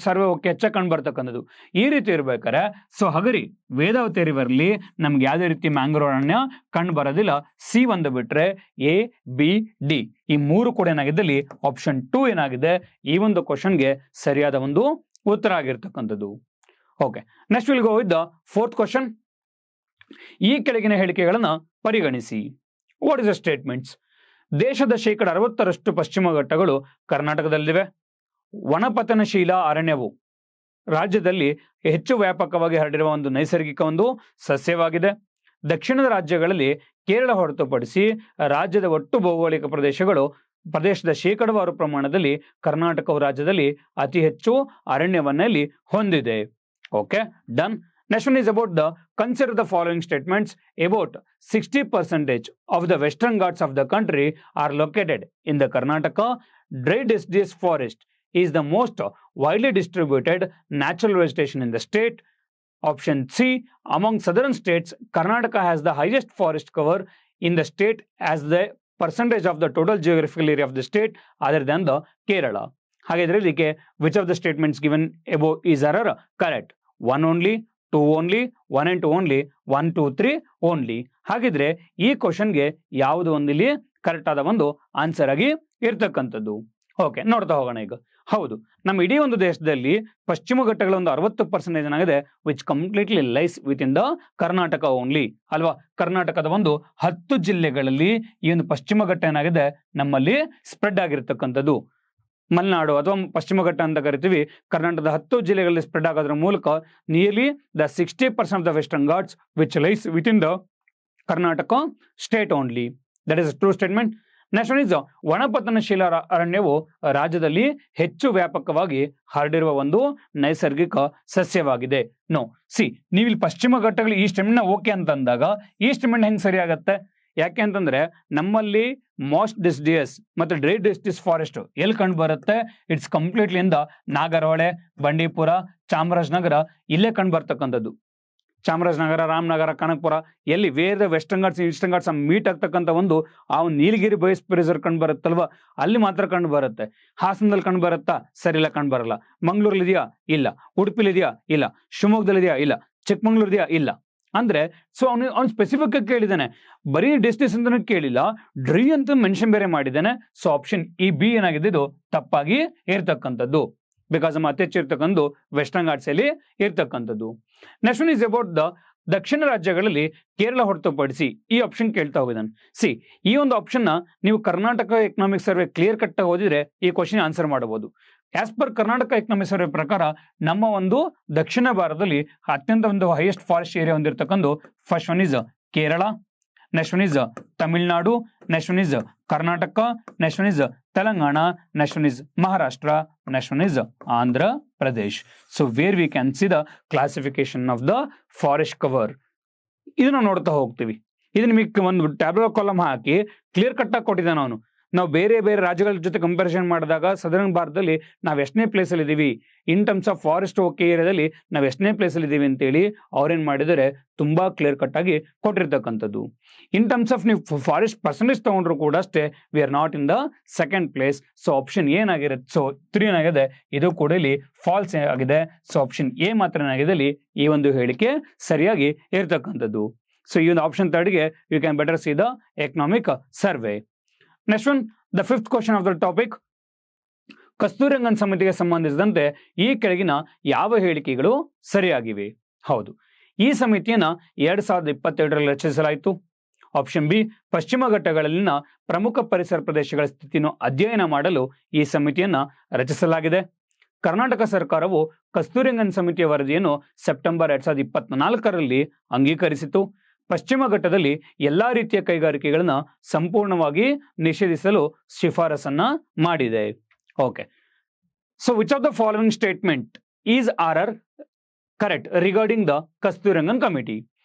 ಸರ್ವೆ ಹೆಚ್ಚಾಗಿ ಕಂಡು ಬರ್ತಕ್ಕಂಥದ್ದು. ಈ ರೀತಿ ಇರ್ಬೇಕಾರೆ ಸೊ ಹಗರಿ ವೇದಾವತಿ ರಿವರ್ಲಿ ನಮ್ಗೆ ಯಾವುದೇ ರೀತಿ ಮ್ಯಾಂಗ್ರೋವ್ ಅರಣ್ಯ ಕಂಡು ಬರೋದಿಲ್ಲ. ಸಿ ಒಂದು ಬಿಟ್ರೆ ಎ ಬಿ ಡಿ ಈ ಮೂರು ಕೂಡ ಏನಾಗಿದ್ದಲ್ಲಿ ಆಪ್ಷನ್ 2 ಏನಾಗಿದೆ ಈ ಒಂದು ಕ್ವಶನ್ಗೆ ಸರಿಯಾದ ಒಂದು ಉತ್ತರ ಆಗಿರ್ತಕ್ಕಂಥದ್ದು. Okay, next will go with the 4th question. ಈ ಕೆಳಗಿನ ಹೇಳಿಕೆಗಳನ್ನ ಪರಿಗಣಿಸಿ. What is the statements? ದೇಶದ 60% ಪಶ್ಚಿಮ ಘಟ್ಟಗಳು ಕರ್ನಾಟಕದಲ್ಲಿವೆ. ವನಪತನಶೀಲ ಅರಣ್ಯವು ರಾಜ್ಯದಲ್ಲಿ ಹೆಚ್ಚು ವ್ಯಾಪಕವಾಗಿ ಹರಡಿರುವ ಒಂದು ನೈಸರ್ಗಿಕ ಒಂದು ಸಸ್ಯವಾಗಿದೆ. ದಕ್ಷಿಣದ ರಾಜ್ಯಗಳಲ್ಲಿ ಕೇರಳ ಹೊರತುಪಡಿಸಿ ರಾಜ್ಯದ ಒಟ್ಟು ಭೌಗೋಳಿಕ ಪ್ರದೇಶದ ಶೇಕಡಾವಾರು ಪ್ರಮಾಣದಲ್ಲಿ ಕರ್ನಾಟಕವು ರಾಜ್ಯದಲ್ಲಿ ಅತಿ ಹೆಚ್ಚು ಅರಣ್ಯವನ್ನ ಇಲ್ಲಿ ಹೊಂದಿದೆ. Okay, done. Next one is about the consider the following statements. About 60% of the western Ghats of the country are located in the Karnataka. Dry deciduous forest is the most widely distributed natural vegetation in the state. Option C, among southern states, Karnataka has the highest forest cover in the state as the percentage of the total geographical area of the state other than the Kerala. ಹಾಗಿದ್ರೆ ಇದಕ್ಕೆ which of the statements given above is error? Correct. 1 only, 2 only, 1 and 2 only, 1, 2, 3 only. ಹಾಗಿದ್ರೆ ಈ ಕ್ವಶನ್ಗೆ ಯಾವುದು ಒಂದು ಇಲ್ಲಿ correct ಆದ ಒಂದು ಆನ್ಸರ್ ಆಗಿ ಇರ್ತಕ್ಕಂಥದ್ದು. ಓಕೆ, ನೋಡ್ತಾ ಹೋಗೋಣ ಈಗ. ಹೌದು, ನಮ್ಮ ಇಡೀ ಒಂದು ದೇಶದಲ್ಲಿ ಪಶ್ಚಿಮ ಘಟ್ಟಗಳ ಒಂದು 60% ಏನಾಗಿದೆ which completely lies with in the Karnataka only ಅಲ್ವಾ. ಕರ್ನಾಟಕದ ಒಂದು 10 ಜಿಲ್ಲೆಗಳಲ್ಲಿ ಈ ಒಂದು ಪಶ್ಚಿಮ ಘಟ್ಟ ಏನಾಗಿದೆ ನಮ್ಮಲ್ಲಿ ಸ್ಪ್ರೆಡ್ ಆಗಿರ್ತಕ್ಕಂಥದ್ದು. ಮಲೆನಾಡು ಅಥವಾ ಪಶ್ಚಿಮ ಘಟ್ಟ ಅಂತ ಕರಿತೀವಿ. ಕರ್ನಾಟಕದ 10 ಜಿಲ್ಲೆಗಳಲ್ಲಿ ಸ್ಪ್ರೆಡ್ ಆಗೋದ್ರ ಮೂಲಕ nearly the 60% of the western Ghats which lies with in the Karnataka state only. That is true statement. Next one is ಒಣಪತನಶೀಲ ಅರಣ್ಯವು ರಾಜ್ಯದಲ್ಲಿ ಹೆಚ್ಚು ವ್ಯಾಪಕವಾಗಿ ಹರಡಿರುವ ಒಂದು ನೈಸರ್ಗಿಕ ಸಸ್ಯವಾಗಿದೆ. ನೋ, ಸಿ, ನೀವು ಇಲ್ಲಿ ಪಶ್ಚಿಮ ಘಟ್ಟಗಳು ಈ ಸ್ಟೇಟ್ಮೆಂಟ್ ಓಕೆ ಅಂತಂದಾಗ ಈ ಸ್ಟೇಟ್ಮೆಂಟ್ ಹೆಂಗೆ ಸರಿ ಆಗತ್ತೆ? ಯಾಕೆ ಅಂತಂದ್ರೆ ನಮ್ಮಲ್ಲಿ ಮೋಸ್ಟ್ ಡಿಸಿಡಿಯಸ್ ಮತ್ತು ಡ್ರೈ ಡಿಸಿಡಿಯಸ್ ಫಾರೆಸ್ಟ್ ಎಲ್ಲಿ ಕಂಡು ಬರುತ್ತೆ? ಇಟ್ಸ್ ಕಂಪ್ಲೀಟ್ಲಿ ಇಂದ ನಾಗರಹೊಳೆ, ಬಂಡೀಪುರ, ಚಾಮರಾಜನಗರ ಇಲ್ಲೇ ಕಂಡು ಬರ್ತಕ್ಕಂಥದ್ದು. ಚಾಮರಾಜನಗರ, ರಾಮನಗರ, ಕನಕಪುರ ಎಲ್ಲಿ where the western ghats eastern ghats meet ಆಗ್ತಕ್ಕಂಥ ಒಂದು ಆ ನೀಲಗಿರಿ ಬಯೋಸ್ಫಿಯರ್ ರಿಸರ್ವ್ ಕಂಡು ಬರುತ್ತಲ್ವಾ, ಅಲ್ಲಿ ಮಾತ್ರ ಕಂಡು ಬರುತ್ತೆ. ಹಾಸನದಲ್ಲಿ ಕಂಡು ಬರುತ್ತಾ? ಸರಿ, ಇಲ್ಲ, ಕಂಡು ಬರಲ್ಲ. ಮಂಗಳೂರಲ್ಲಿ ಇದೆಯಾ? ಇಲ್ಲ. ಉಡುಪಿಲಿ ಇದೆಯಾ? ಇಲ್ಲ. ಶಿವಮೊಗ್ಗದಲ್ಲಿ ಇದೆಯಾ? ಇಲ್ಲ. ಚಿಕ್ಕಮಂಗ್ಳೂರ್ ಇದೆಯಾ? ಇಲ್ಲ. ಅಂದ್ರೆ ಸೊ ಅವ್ನು ಸ್ಪೆಸಿಫಿಕ್ ಆಗಿ ಕೇಳಿದ್ದಾನೆ, ಬರೀ ಡಿಸ್ಟೆನ್ಸ್ ಅಂತ ಕೇಳಿಲ್ಲ, ಡ್ರೈ ಅಂತ ಮೆನ್ಷನ್ ಬೇರೆ ಮಾಡಿದ್ದಾನೆ. ಸೊ ಆಪ್ಷನ್ ಈ ಬಿ ಏನಾಗಿದೆ ಇದು ತಪ್ಪಾಗಿ ಇರ್ತಕ್ಕಂಥದ್ದು. ಬಿಕಾಸ್ ನಮ್ಮ ಅತಿ ಹೆಚ್ಚು ಇರ್ತಕ್ಕಂಥ ವೆಸ್ಟರ್ನ್ ಘಾಟ್ಸ್ ಅಲ್ಲಿ ಇರ್ತಕ್ಕಂಥದ್ದು. Next one is about the ದಕ್ಷಿಣ ರಾಜ್ಯಗಳಲ್ಲಿ ಕೇರಳ ಹೊರತುಪಡಿಸಿ ಈ ಆಪ್ಷನ್ ಕೇಳ್ತಾ ಹೋಗಿದ್ದಾನೆ. ಸಿ, ಈ ಒಂದು ಆಪ್ಷನ್ ನೀವು Karnataka economic survey clear cut ಆಗಿ ಓದಿದ್ರೆ ಈ ಕ್ವಶನ್ ಆನ್ಸರ್ ಮಾಡಬಹುದು. As per Karnataka economic survey ಪ್ರಕಾರ ನಮ್ಮ ಒಂದು ದಕ್ಷಿಣ ಭಾರತದಲ್ಲಿ ಅತ್ಯಂತ ಒಂದು ಹೈಯೆಸ್ಟ್ ಫಾರೆಸ್ಟ್ ಏರಿಯಾ ಹೊಂದಿರತಕ್ಕಂಥ first one is Kerala, next one is Tamil Nadu, next one is Karnataka, next one is Telangana, next one is Maharashtra, next one is Andhra Pradesh. So where we can see the classification of the forest cover. ಇದನ್ನ ನೋಡ್ತಾ ಹೋಗ್ತೀವಿ. ಇದು ನಿಮಗೆ ಒಂದು tableau column ಹಾಕಿ clear cut ಆಗಿ ಕೊಟ್ಟಿದ್ದಾನೆ ಅವನು. ನಾವು ಬೇರೆ ಬೇರೆ ರಾಜ್ಯಗಳ ಜೊತೆ ಕಂಪ್ಯಾರಿಸನ್ ಮಾಡಿದಾಗ ಸದರ್ನ್ ಭಾರತದಲ್ಲಿ ನಾವು ಎಷ್ಟನೇ ಪ್ಲೇಸ್ ಅಲ್ಲಿ ಇದೀವಿ ಇನ್ ಟರ್ಮ್ಸ್ ಆಫ್ ಫಾರೆಸ್ಟ್ ಓಕೆ ಏರಿಯಾದಲ್ಲಿ ನಾವು ಎಷ್ಟನೇ ಪ್ಲೇಸ್ ಅಲ್ಲಿ ಇದೀವಿ ಅಂತೇಳಿ ಅವ್ರೇನ್ ಮಾಡಿದರೆ ತುಂಬಾ ಕ್ಲಿಯರ್ ಕಟ್ ಆಗಿ ಕೊಟ್ಟಿರ್ತಕ್ಕಂಥದ್ದು. ಇನ್ ಟರ್ಮ್ಸ್ ಆಫ್ ನೀವು ಫಾರೆಸ್ಟ್ ಪರ್ಸೆಂಟೇಜ್ ತಗೊಂಡ್ರು ಕೂಡ ಅಷ್ಟೇ V are not in the second place. So option ಏನಾಗಿರುತ್ತೆ? ಸೊ 3 ಏನಾಗಿದೆ, ಇದು ಕೂಡ ಇಲ್ಲಿ ಫಾಲ್ಸ್ ಆಗಿದೆ. ಸೊ ಆಪ್ಷನ್ ಎ ಮಾತ್ರ ಏನಾಗಿದೆ ಇಲ್ಲಿ ಈ ಒಂದು ಹೇಳಿಕೆ ಸರಿಯಾಗಿ ಇರ್ತಕ್ಕಂಥದ್ದು. ಸೊ ಈ ಒಂದು ಆಪ್ಷನ್ 3ಗೆ you can better see the economic survey. Next one, the 5th question of the topic, Kasturirangan ಸಮಿತಿಗೆ ಸಂಬಂಧಿಸಿದಂತೆ ಈ ಕೆಳಗಿನ ಯಾವ ಹೇಳಿಕೆಗಳು ಸರಿಯಾಗಿವೆ? ಹೌದು, ಈ ಸಮಿತಿಯನ್ನ 2022ರಲ್ಲಿ ರಚಿಸಲಾಯಿತು. ಆಪ್ಷನ್ ಬಿ, ಪಶ್ಚಿಮ ಘಟ್ಟಗಳಲ್ಲಿನ ಪ್ರಮುಖ ಪರಿಸರ ಪ್ರದೇಶಗಳ ಸ್ಥಿತಿಯನ್ನು ಅಧ್ಯಯನ ಮಾಡಲು ಈ ಸಮಿತಿಯನ್ನ ರಚಿಸಲಾಗಿದೆ. ಕರ್ನಾಟಕ ಸರ್ಕಾರವು ಕಸ್ತೂರಿರಂಗನ್ ಸಮಿತಿಯ ವರದಿಯನ್ನು ಸೆಪ್ಟೆಂಬರ್ 2024ರಲ್ಲಿ ಅಂಗೀಕರಿಸಿತು. ಪಶ್ಚಿಮ ಘಟ್ಟದಲ್ಲಿ ಎಲ್ಲಾ ರೀತಿಯ ಕೈಗಾರಿಕೆಗಳನ್ನ ಸಂಪೂರ್ಣವಾಗಿ ನಿಷೇಧಿಸಲು ಶಿಫಾರಸನ್ನ ಮಾಡಿದೆ. Okay, so which of the following statement is are correct regarding the Kasturirangan committee?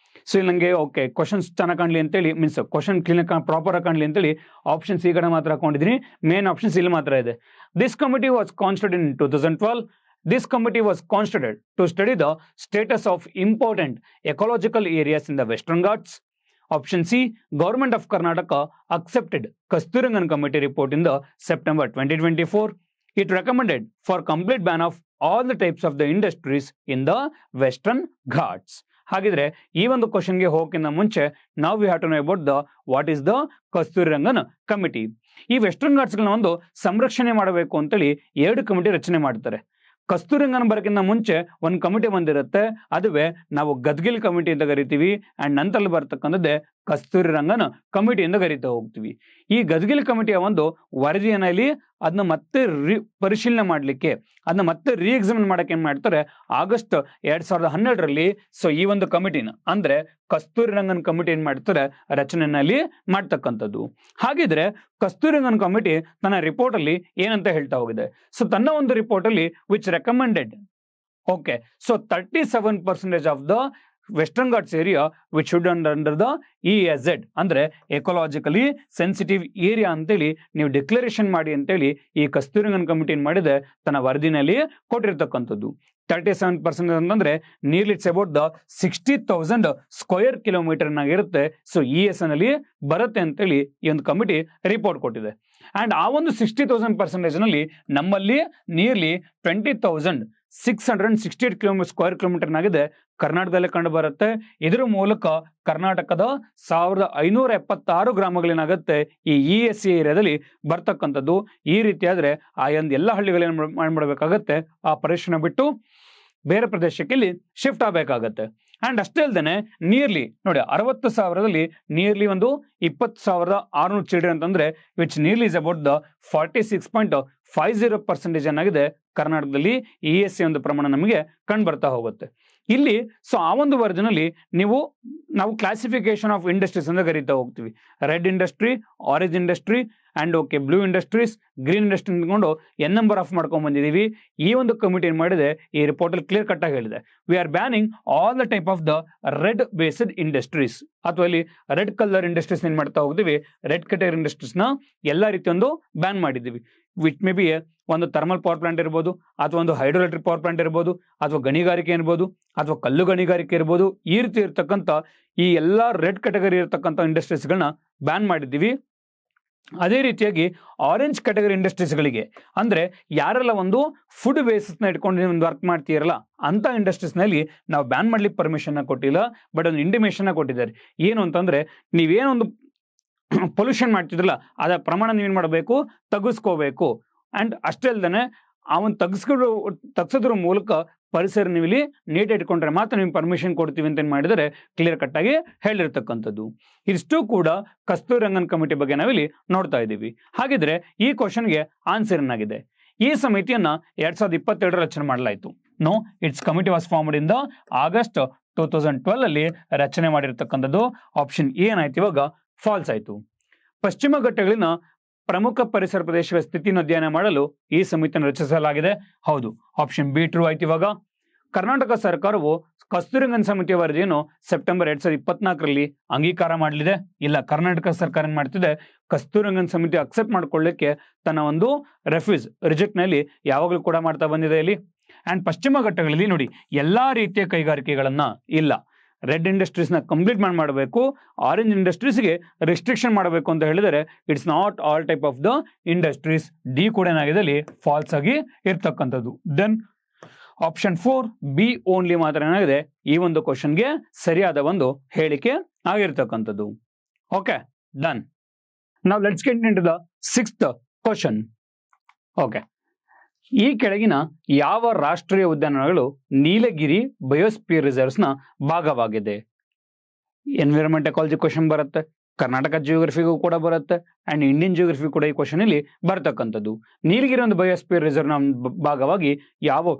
So ಇಲ್ಲಿ ನಂಗೆ ಓಕೆ ಕ್ವಶನ್ಸ್ ಚೆನ್ನಾಗಿ ಕಾಣಲಿ ಅಂತೇಳಿ ಮೀನ್ಸ್ ಕ್ವಶನ್ ಕ್ಲೀನ್ ಪ್ರಾಪರ್ ಆಗಿ ಕಾಣಲಿ ಅಂತೇಳಿ ಆಪ್ಷನ್ಸ್ ಈ ಕಡೆ ಮಾತ್ರ ಹಾಕೊಂಡಿದ್ದೀನಿ. ಮೇನ್ ಆಪ್ಷನ್ಸ್ ಇಲ್ಲಿ ಮಾತ್ರ ಇದೆ. This committee was constituted in 2012. This committee was constituted to study the status of important ecological areas in the Western Ghats. Option C, Government of Karnataka accepted Kasturirangan Committee report in the September 2024. It recommended for complete ban of all the types of the industries in the Western Ghats. ಹಾಗಿದ್ರೆ ಈ ಒಂದು ಕ್ವಶನ್ಗೆ ಹೋಗೋಕ್ಕಿಂತ ಮುಂಚೆ ನಾವು we have to know about the what is the Kasturirangan committee. ಈ western ಘಾಟ್ಸ್ಗಳನ್ನ ಒಂದು ಸಂರಕ್ಷಣೆ ಮಾಡಬೇಕು ಅಂತೇಳಿ 2 ಕಮಿಟಿ ರಚನೆ ಮಾಡ್ತಾರೆ. ಕಸ್ತೂರಿರಂಗನ್ ಬರೋಕ್ಕಿಂತ ಮುಂಚೆ ಒಂದು ಕಮಿಟಿ ಬಂದಿರುತ್ತೆ, ಅದುವೇ ನಾವು ಗದ್ಗಿಲ್ ಕಮಿಟಿ ಅಂತ ಕರಿತೀವಿ. ಅಂಡ್ ನಂತರಲ್ಲಿ ಬರ್ತಕ್ಕಂಥದ್ದೇ ಕಸ್ತೂರಿರಂಗನ್ ಕಮಿಟಿ ಅಂತ ಕರಿತಾ ಹೋಗ್ತೀವಿ. ಈ ಗದ್ಗಿಲ್ ಕಮಿಟಿಯ ಒಂದು ವರದಿಯಲ್ಲಿ ಅದನ್ನ ಮತ್ತೆ ಪರಿಶೀಲನೆ ಮಾಡಲಿಕ್ಕೆ, ಅದನ್ನ ಮತ್ತೆ ಎಕ್ಸಾಮಿನ್ ಮಾಡಕ್ಕೆ ಏನ್ ಮಾಡ್ತಾರೆ, ಆಗಸ್ಟ್ 2012ರಲ್ಲಿ ಸೊ ಈ ಒಂದು ಕಮಿಟಿನ ಅಂದ್ರೆ ಕಸ್ತೂರಿರಂಗನ್ ಕಮಿಟಿ ಏನ್ ಮಾಡ್ತಾರೆ, ರಚನೆಯಲ್ಲಿ ಮಾಡ್ತಕ್ಕಂಥದ್ದು. ಹಾಗಿದ್ರೆ ಕಸ್ತೂರಿರಂಗನ್ ಕಮಿಟಿ ತನ್ನ ರಿಪೋರ್ಟ್ ಅಲ್ಲಿ ಏನಂತ ಹೇಳ್ತಾ ಹೋಗಿದೆ? ಸೊ ತನ್ನ ಒಂದು ರಿಪೋರ್ಟ್ ಅಲ್ಲಿ which recommended Okay, so 37% of the Western Ghats area which should under the EAZ ಅಂದ್ರೆ ಎಕೊಲಾಜಿಕಲಿ ಸೆನ್ಸಿಟಿವ್ ಏರಿಯಾ ಅಂತೇಳಿ ನೀವು ಡಿಕ್ಲರೇಷನ್ ಮಾಡಿ ಅಂತೇಳಿ ಈ ಕಸ್ತೂರಿರಂಗನ್ ಕಮಿಟಿ ಏನ್ ಮಾಡಿದೆ ತನ್ನ ವರದಿನಲ್ಲಿ ಕೊಟ್ಟಿರ್ತಕ್ಕಂಥದ್ದು. 37% ಅಂತಂದ್ರೆ nearly it's about the 60,000 square kilometre ನಾಗಿರುತ್ತೆ. ಸೊ ES ನಲ್ಲಿ ಬರುತ್ತೆ ಅಂತೇಳಿ ಈ ಒಂದು ಕಮಿಟಿ ರಿಪೋರ್ಟ್ ಕೊಟ್ಟಿದೆ. ಅಂಡ್ ಆ ಒಂದು 60,000% ನಲ್ಲಿ ನಮ್ಮಲ್ಲಿ ನಿಯರ್ಲಿ 20,668 ಸ್ಕ್ವೇರ್ ಕಿಲೋಮೀಟರ್ ನಾಗಿದೆ ಕರ್ನಾಟಕದಲ್ಲೇ ಕಂಡು ಬರುತ್ತೆ. ಇದರ ಮೂಲಕ ಕರ್ನಾಟಕದ 1,576 ಗ್ರಾಮಗಳೇನಾಗುತ್ತೆ ಈ ESC ಏರಿಯಾದಲ್ಲಿ ಬರ್ತಕ್ಕಂಥದ್ದು. ಈ ರೀತಿ ಆದ್ರೆ ಆ ಒಂದು ಎಲ್ಲ ಹಳ್ಳಿಗಳೇನು ಮಾಡಬೇಕಾಗತ್ತೆ, ಆ ಪ್ರದೇಶನ ಬಿಟ್ಟು ಬೇರೆ ಪ್ರದೇಶಕ್ಕೆ ಇಲ್ಲಿ ಶಿಫ್ಟ್ ಆಗಬೇಕಾಗತ್ತೆ. ಅಂಡ್ ಅಷ್ಟೇ ಅಲ್ದೇನೆ ನಿಯರ್ಲಿ ನೋಡಿ 60,000ದಲ್ಲಿ ನಿಯರ್ಲಿ ಒಂದು 20,600 ಚಿಲ್ಡ್ರನ್ ಅಂತಂದ್ರೆ which nearly is about the 46.50% ಏನಾಗಿದೆ ಕರ್ನಾಟಕದಲ್ಲಿ ESC ಒಂದು ಪ್ರಮಾಣ ನಮಗೆ ಕಂಡು ಬರ್ತಾ ಹೋಗುತ್ತೆ ಇಲ್ಲಿ. ಸೊ ಆ ಒಂದು ವರದಿನಲ್ಲಿ ನಾವು ಕ್ಲಾಸಿಫಿಕೇಶನ್ ಆಫ್ ಇಂಡಸ್ಟ್ರೀಸ್ ಅಂತ ಕರೀತಾ ಹೋಗ್ತೀವಿ. Red industry, orange industry and okay blue industries, green industry ಅಂದ್ಕೊಂಡು ಎನ್ ನಂಬರ್ ಆಫ್ ಮಾಡ್ಕೊಂಡ್ ಬಂದಿದ್ದೀವಿ. ಈ ಒಂದು ಕಮಿಟಿ ಏನ್ ಮಾಡಿದೆ ಈ ರಿಪೋರ್ಟ್ ಅಲ್ಲಿ ಕ್ಲಿಯರ್ ಕಟ್ ಆಗಿ ಹೇಳಿದೆ, we are banning all the type of the red based industries. ಅಥವಾ ಇಲ್ಲಿ ರೆಡ್ ಕಲರ್ ಇಂಡಸ್ಟ್ರೀಸ್ ಏನ್ ಮಾಡ್ತಾ ಹೋಗ್ತೀವಿ, ರೆಡ್ ಕೆಟಗರಿ ಇಂಡಸ್ಟ್ರೀಸ್ ನ ಎಲ್ಲಾ ರೀತಿ ಒಂದು ಬ್ಯಾನ್ ಮಾಡಿದ್ದೀವಿ. ವಿಚ್ ಮೇ ಬಿ ಒಂದು ಥರ್ಮಲ್ ಪವರ್ ಪ್ಲಾಂಟ್ ಇರ್ಬೋದು, ಅಥವಾ ಒಂದು ಹೈಡ್ರೋಎಲೆಕ್ಟ್ರಿಕ್ ಪವರ್ ಪ್ಲಾಂಟ್ ಇರ್ಬೋದು, ಅಥವಾ ಗಣಿಗಾರಿಕೆ ಇರ್ಬೋದು, ಅಥವಾ ಕಲ್ಲು ಗಣಿಗಾರಿಕೆ ಇರ್ಬೋದು. ಈ ರೀತಿ ಇರ್ತಕ್ಕಂಥ ಈ ಎಲ್ಲಾ ರೆಡ್ ಕೆಟಗರಿ ಇರ್ತಕ್ಕಂಥ ಇಂಡಸ್ಟ್ರೀಸ್ಗಳನ್ನ ಬ್ಯಾನ್ ಮಾಡಿದ್ದೀವಿ. ಅದೇ ರೀತಿಯಾಗಿ ಆರೆಂಜ್ ಕ್ಯಾಟಗರಿ ಇಂಡಸ್ಟ್ರೀಸ್ಗಳಿಗೆ ಅಂದ್ರೆ ಯಾರೆಲ್ಲ ಒಂದು ಫುಡ್ ಬೇಸಿಸ್ನ ಇಟ್ಕೊಂಡು ಒಂದು ವರ್ಕ್ ಮಾಡ್ತೀರಲ್ಲ ಅಂತ ಇಂಡಸ್ಟ್ರೀಸ್ನಲ್ಲಿ ನಾವು ಬ್ಯಾನ್ ಮಾಡ್ಲಿಕ್ಕೆ ಪರ್ಮಿಷನ್ ಕೊಟ್ಟಿಲ್ಲ, ಬಟ್ ಒಂದು ಇಂಟಿಮೇಷನ್ ಕೊಟ್ಟಿದ್ದಾರೆ. ಏನು ಅಂತಂದ್ರೆ ನೀವೇನೊಂದು ಪೊಲ್ಯೂಷನ್ ಮಾಡ್ತಿದ್ರಲ್ಲ ಅದರ ಪ್ರಮಾಣ ನೀವೇನ್ ಮಾಡಬೇಕು, ತಗ್ಗಿಸ್ಕೋಬೇಕು. ಅಂಡ್ ಅಷ್ಟೇ ಅಲ್ದೇನೆ ಆ ಒಂದು ತಗ್ಸೋದ್ರ ಮೂಲಕ ಪರಿಸರ ನೀವು ಇಲ್ಲಿ ನೀಟ್ ಇಟ್ಕೊಂಡ್ರೆ ಮಾತ್ರ ನೀವು ಪರ್ಮಿಷನ್ ಕೊಡ್ತೀವಿ ಅಂತ ಏನ್ ಮಾಡಿದರೆ ಕ್ಲಿಯರ್ ಕಟ್ ಆಗಿ ಹೇಳಿರ್ತಕ್ಕಂಥದ್ದು. ಇಷ್ಟು ಕೂಡ ಕಸ್ತೂರಿರಂಗನ್ ಕಮಿಟಿ ಬಗ್ಗೆ ನಾವಿಲ್ಲಿ ನೋಡ್ತಾ ಇದ್ದೀವಿ. ಹಾಗಿದ್ರೆ ಈ ಕ್ವಶನ್ಗೆ ಆನ್ಸರ್ ಏನಾಗಿದೆ? ಈ ಸಮಿತಿಯನ್ನ 2027 ರಚನೆ ಮಾಡಲಾಯಿತು. No, it's committee was formed in the August 2012 ಅಲ್ಲಿ ರಚನೆ ಮಾಡಿರ್ತಕ್ಕಂಥದ್ದು. ಆಪ್ಷನ್ ಎ ಏನಾಯ್ತು ಇವಾಗ ಫಾಲ್ಸ್ ಆಯ್ತು. ಪಶ್ಚಿಮ ಘಟ್ಟಗಳಿನ ಪ್ರಮುಖ ಪರಿಸರ ಪ್ರದೇಶಗಳ ಸ್ಥಿತಿಯನ್ನು ಅಧ್ಯಯನ ಮಾಡಲು ಈ ಸಮಿತಿಯನ್ನು ರಚಿಸಲಾಗಿದೆ. ಹೌದು, ಆಪ್ಷನ್ ಬಿ ಟ್ರೂ ಆಯ್ತು. ಇವಾಗ ಕರ್ನಾಟಕ ಸರ್ಕಾರವು ಕಸ್ತೂರಿರಂಗನ್ ಸಮಿತಿಯ ವರದಿಯನ್ನು ಸೆಪ್ಟೆಂಬರ್ 2024ರಲ್ಲಿ ಅಂಗೀಕಾರ ಮಾಡಲಿದೆ. ಇಲ್ಲ, ಕರ್ನಾಟಕ ಸರ್ಕಾರ ಏನ್ ಮಾಡ್ತಿದೆ, ಕಸ್ತೂರಿರಂಗನ್ ಸಮಿತಿ ಅಕ್ಸೆಪ್ಟ್ ಮಾಡ್ಕೊಳ್ಳಿಕ್ಕೆ ತನ್ನ ಒಂದು ರಿಜೆಕ್ಟ್ ನಲ್ಲಿ ಯಾವಾಗಲೂ ಕೂಡ ಮಾಡ್ತಾ ಬಂದಿದೆ ಇಲ್ಲಿ. ಅಂಡ್ ಪಶ್ಚಿಮ ಘಟ್ಟಗಳಲ್ಲಿ ನೋಡಿ ಎಲ್ಲಾ ರೀತಿಯ ಕೈಗಾರಿಕೆಗಳನ್ನ ಇಲ್ಲ, ರೆಡ್ ಇಂಡಸ್ಟ್ರೀಸ್ನ ಕಂಪ್ಲೀಟ್ ಮಾಡಬೇಕು, ಆರೆಂಜ್ ಇಂಡಸ್ಟ್ರೀಸ್ಗೆ ರೆಸ್ಟ್ರಿಕ್ಷನ್ ಮಾಡಬೇಕು ಅಂತ ಹೇಳಿದರೆ it's not all type of the industries. D ಕೂಡ ಏನಾಗಿದೆ ಅಲ್ಲಿ ಫಾಲ್ಸ್ ಆಗಿ ಇರ್ತಕ್ಕಂಥದ್ದು. ದೆನ್ ಆಪ್ಷನ್ 4 ಬಿ ಓನ್ಲಿ ಮಾತ್ರ ಏನಾಗಿದೆ ಈ ಒಂದು ಕ್ವಶನ್ಗೆ ಸರಿಯಾದ ಒಂದು ಹೇಳಿಕೆ ಆಗಿರ್ತಕ್ಕಂಥದ್ದು. Okay, done. ನಾವು let's get into the 6th question. Okay, ಈ ಕೆಳಗಿನ ಯಾವ ರಾಷ್ಟ್ರೀಯ ಉದ್ಯಾನವನಗಳು ನೀಲಗಿರಿ ಬಯೋಸ್ಪಿಯರ್ ರಿಸರ್ವ್ಸ್ ನ ಭಾಗವಾಗಿದೆ? ಎನ್ವಿರಾನ್ಮೆಂಟ್ ಎಕಾಲಜಿ ಕ್ವಶನ್ ಬರುತ್ತೆ, ಕರ್ನಾಟಕ ಜಿಯೋಗ್ರಫಿಗೂ ಕೂಡ ಬರುತ್ತೆ, ಅಂಡ್ ಇಂಡಿಯನ್ ಜಿಯೋಗ್ರಫಿ ಕೂಡ ಈ ಕ್ವಶನ್ ಇಲ್ಲಿ ಬರ್ತಕ್ಕಂಥದ್ದು. ನೀಲಗಿರಿ ಒಂದು ಬಯೋಸ್ಪಿಯರ್ ರಿಸರ್ವ್ ನ ಭಾಗವಾಗಿ ಯಾವ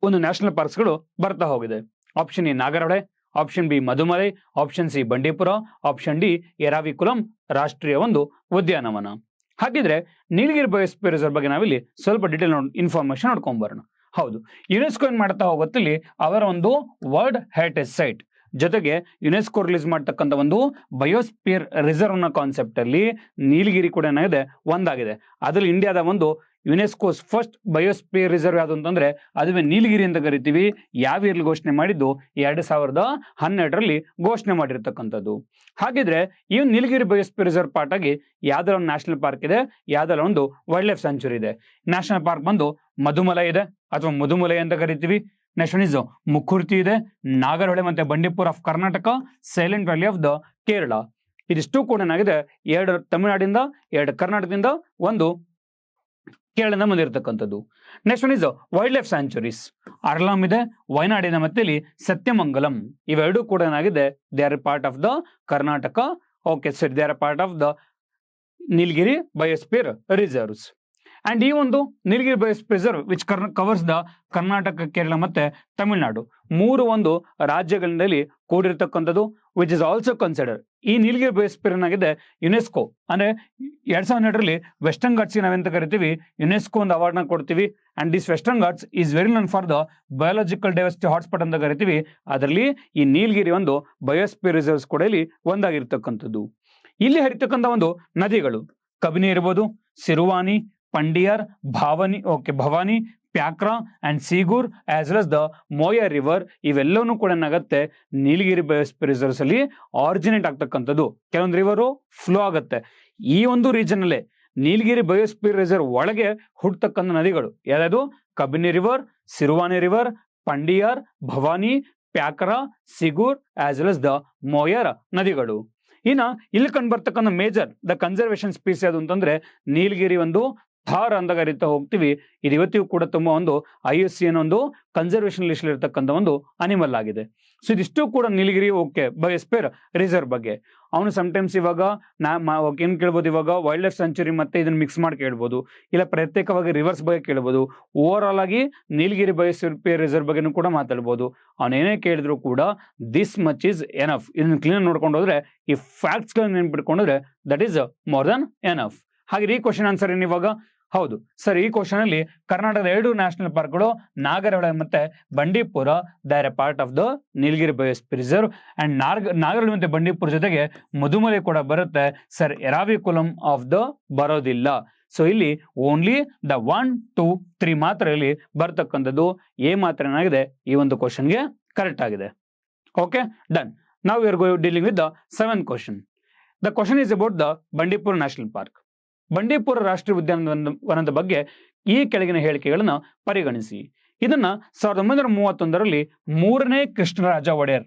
ಒಂದು ನ್ಯಾಷನಲ್ ಪಾರ್ಕ್ಸ್ಗಳು ಬರ್ತಾ ಹೋಗಿದೆ? Option A Nagarhole, option B Mudumalai, option C Bandipur, option D Eravikulam ರಾಷ್ಟ್ರೀಯ ಒಂದು ಉದ್ಯಾನವನ. ಹಾಗಿದ್ರೆ ನೀಲಗಿರಿ ಬಯೋಸ್ಪಿಯರ್ ರಿಸರ್ವ್ ಬಗ್ಗೆ ನಾವಿಲ್ಲಿ ಸ್ವಲ್ಪ ಡೀಟೇಲ್ ಇನ್ಫಾರ್ಮೇಶನ್ ನೋಡ್ಕೊಂಡ್ ಬರೋಣ. ಹೌದು, ಯುನೆಸ್ಕೋ ಏನ್ ಮಾಡ್ತಾ ಹೋಗುತ್ತಿಲ್ಲಿ ಅವರ ಒಂದು ವರ್ಲ್ಡ್ ಹೆರಿಟೇಜ್ ಸೈಟ್ ಜೊತೆಗೆ ಯುನೆಸ್ಕೋ ರಿಲೀಸ್ ಮಾಡ್ತಕ್ಕಂಥ ಒಂದು ಬಯೋಸ್ಪಿಯರ್ ರಿಸರ್ವ್ ನ ಕಾನ್ಸೆಪ್ಟ್ ಅಲ್ಲಿ ನೀಲಗಿರಿ ಕೂಡ ಏನಾಗಿದೆ ಒಂದಾಗಿದೆ. ಅದ್ರಲ್ಲಿ ಇಂಡಿಯಾದ ಒಂದು ಯುನೆಸ್ಕೋಸ್ ಫಸ್ಟ್ ಬಯೋಸ್ಪಿಯರ್ ರಿಸರ್ವ್ ಯಾವುದು ಅಂತಂದ್ರೆ ಅದುವೇ ನೀಲಗಿರಿ ಅಂತ ಕರಿತೀವಿ. ಯಾವ ಇಯರ್ಲಿ ಘೋಷಣೆ ಮಾಡಿದ್ದು 2012ರಲ್ಲಿ ಘೋಷಣೆ ಮಾಡಿರ್ತಕ್ಕಂಥದ್ದು. ಹಾಗಿದ್ರೆ ಈ ಒಂದು ನೀಲಗಿರಿ ಬಯೋಸ್ಪಿಯರ್ ರಿಸರ್ವ್ ಪಾರ್ಟ್ ಆಗಿ ಯಾವ್ದಾರ ಒಂದು ನ್ಯಾಷನಲ್ ಪಾರ್ಕ್ ಇದೆ, ಯಾವ್ದಾರ ಒಂದು ವೈಲ್ಡ್ ಲೈಫ್ ಸ್ಯಾಂಚುರಿ ಇದೆ. ನ್ಯಾಷನಲ್ ಪಾರ್ಕ್ ಬಂದು ಮಧುಮಲೈ ಇದೆ ಅಥವಾ ಮುದುಮಲೈ ಅಂತ ಕರಿತೀವಿ. ನೆಕ್ಸ್ಟ್ ಒನ್ ಇಸ್ ಮುಕುರ್ತಿ ಇದೆ, ನಾಗರಹೊಳೆ ಮತ್ತೆ Bandipur of Karnataka, silent valley of the Kerala. ಇದಿಷ್ಟು ಕೂಡ ಏನಾಗಿದೆ 2 ತಮಿಳುನಾಡಿಂದ, 2 ಕರ್ನಾಟಕದಿಂದ, 1 ಕೇರಳದಿಂದ ಬಂದಿರತಕ್ಕಂಥದ್ದು. Next one is wild life sanctuaries. Aralam ಇದೆ, ವಯನಾಡಿನ ಮತ್ತೆ ಇಲ್ಲಿ ಸತ್ಯಮಂಗಲಂ. ಇವೆರಡೂ ಕೂಡ ಏನಾಗಿದೆ they are part of the Karnataka. Okay sir, they are part of the Nilgiri biosphere reserves. And ಈ ಒಂದು Nilgiri biosphere reserve which covers the Karnataka, Kerala ಮತ್ತೆ ತಮಿಳುನಾಡು 3 ಒಂದು ರಾಜ್ಯಗಳಲ್ಲಿ ಕೂಡಿರ್ತಕ್ಕಂಥದ್ದು. ವಿಚ್ ಇಸ್ ಆಲ್ಸೋ ಕನ್ಸಿಡರ್ ಈ ನೀಲಗಿರಿ ಬಯೋಸ್ಫಿಯರ್ ಏನಾಗಿದೆ ಯುನೆಸ್ಕೋ ಅಂದ್ರೆ 2012ರಲ್ಲಿ ವೆಸ್ಟರ್ನ್ ಘಾಟ್ಸ್ ನಾವೆಂತ ಕರಿತೀವಿ ಯುನೆಸ್ಕೋ ಒಂದು ಅವಾರ್ಡ್ನ ಕೊಡ್ತೀವಿ. And this Western Ghats is very known for the biological diversity hotspot ಅಂತ ಕರಿತೀವಿ. ಅದರಲ್ಲಿ ಈ ನೀಲಗಿರಿ ಒಂದು ಬಯೋಸ್ಫಿಯರ್ ರಿಸರ್ವ್ಸ್ ಕೂಡ ಇಲ್ಲಿ ಒಂದಾಗಿರ್ತಕ್ಕಂಥದ್ದು. ಇಲ್ಲಿ ಹರಿತಕ್ಕಂಥ ಒಂದು ನದಿಗಳು ಕಬಿನಿ ಇರ್ಬೋದು, Siruvani, Pandiyar, Bhavani, Pykara and Segur as well as the Moyar river ಇವೆಲ್ಲವೂ ಕೂಡ ಏನಾಗುತ್ತೆ ನೀಲಗಿರಿ ಬಯೋಸ್ಫಿಯರ್ ರಿಸರ್ವ್ಸ್ ಅಲ್ಲಿ ಆರಿಜಿನೇಟ್ ಆಗ್ತಕ್ಕಂಥದ್ದು. ಕೆಲವೊಂದು ರಿವರು ಫ್ಲೋ ಆಗುತ್ತೆ. ಈ ಒಂದು ರೀಜನ್ ಅಲ್ಲೇ ನೀಲಗಿರಿ ಬಯೋಸ್ಫಿಯರ್ ರಿಸರ್ವ್ ಒಳಗೆ ಹುಟ್ಟತಕ್ಕಂಥ ನದಿಗಳು ಯಾವ್ದು Kabini river, Siruvani river, Pandiyar, Bhavani, Pykara, Segur as well as the Moyar ನದಿಗಳು. ಇನ್ನ ಇಲ್ಲಿ ಕಂಡು ಬರ್ತಕ್ಕಂಥ ಮೇಜರ್ ದ ಕನ್ಸರ್ವೇಷನ್ ಸ್ಪೀಸ್ ಯಾವುದು ಅಂತಂದ್ರೆ ನೀಲಗಿರಿ ಒಂದು ಥಾರ್ ಅಂತ ಕರೀತಾ ಹೋಗ್ತೀವಿ. ಇದು ಇವತ್ತಿಗೂ ಕೂಡ ತುಂಬಾ ಒಂದು IUCN ಒಂದು ಕನ್ಸರ್ವೇಷನ್ ಲಿಸ್ಟ್ ಇರತಕ್ಕಂಥ ಒಂದು ಅನಿಮಲ್ ಆಗಿದೆ. ಸೊ ಇದಿಷ್ಟು ಕೂಡ ನೀಲಗಿರಿ ಓಕೆ ಬಯೋಸ್ಫಿಯರ್ ರಿಸರ್ವ್ ಬಗ್ಗೆ. ಅವನು ಸಮ್ಟೈಮ್ಸ್ ಇವಾಗ ಏನ್ ಕೇಳ್ಬೋದು, ಇವಾಗ ವೈಲ್ಡ್ ಲೈಫ್ ಸೆಂಚುರಿ ಮತ್ತೆ ಇದನ್ನ ಮಿಕ್ಸ್ ಮಾಡಿ ಕೇಳ್ಬೋದು, ಇಲ್ಲ ಪ್ರತ್ಯೇಕವಾಗಿ ರಿವರ್ಸ್ ಬಗ್ಗೆ ಕೇಳ್ಬೋದು, ಓವರ್ ಆಲ್ ಆಗಿ ನೀಲಗಿರಿ ಬಯೋಸ್ಫಿಯರ್ ರಿಸರ್ವ್ ಬಗ್ಗೆನೂ ಕೂಡ ಮಾತಾಡ್ಬೋದು. ಅವನೇನೇ ಕೇಳಿದ್ರು ಕೂಡ ದಿಸ್ ಮಚ್ ಇಸ್ ಎನಫ್. ಇದನ್ನ ಕ್ಲೀನ್ ನೋಡ್ಕೊಂಡು ಹೋದ್ರೆ, ಈ ಫ್ಯಾಕ್ಟ್ಸ್ ಗಳನ್ನ ನೆನ್ಪಿಟ್ಕೊಂಡ್ರೆ that is more than enough. ಹಾಗೆ ಈ ಕ್ವಶನ್ ಆನ್ಸರ್ ಏನು ಇವಾಗ? ಹೌದು ಸರ್, ಈ ಕ್ವಶನ್ ಅಲ್ಲಿ ಕರ್ನಾಟಕದ 2 ನ್ಯಾಷನಲ್ ಪಾರ್ಕ್ಗಳು ನಾಗರಹೊಳೆ ಮತ್ತೆ Bandipur they are a part of the Nilgiri biosphere reserve. And Nagarahole ಮತ್ತೆ ಬಂಡೀಪುರ ಜೊತೆಗೆ ಮುದುಮಲೆ ಕೂಡ ಬರುತ್ತೆ ಸರ್, ಎರಾವಿಕುಲಂ ಆಫ್ ದ ಬರೋದಿಲ್ಲ. ಸೊ ಇಲ್ಲಿ ಓನ್ಲಿ ದ 1, 2, 3 ಮಾತ್ರ ಇಲ್ಲಿ ಬರ್ತಕ್ಕಂಥದ್ದು. ಎ ಮಾತ್ರ ಏನಾಗಿದೆ ಈ ಒಂದು ಕ್ವಶನ್ಗೆ ಕರೆಕ್ಟ್ ಆಗಿದೆ. Okay done. Now we are dealing with the 7th question. The question is about the Bandipur national park. Bandipur ರಾಷ್ಟ್ರೀಯ ಉದ್ಯಾನವನದ ಬಗ್ಗೆ ಈ ಕೆಳಗಿನ ಹೇಳಿಕೆಗಳನ್ನ ಪರಿಗಣಿಸಿ. ಇದನ್ನ 1931ರಲ್ಲಿ 3ನೇ ಕೃಷ್ಣರಾಜ ಒಡೆಯರ್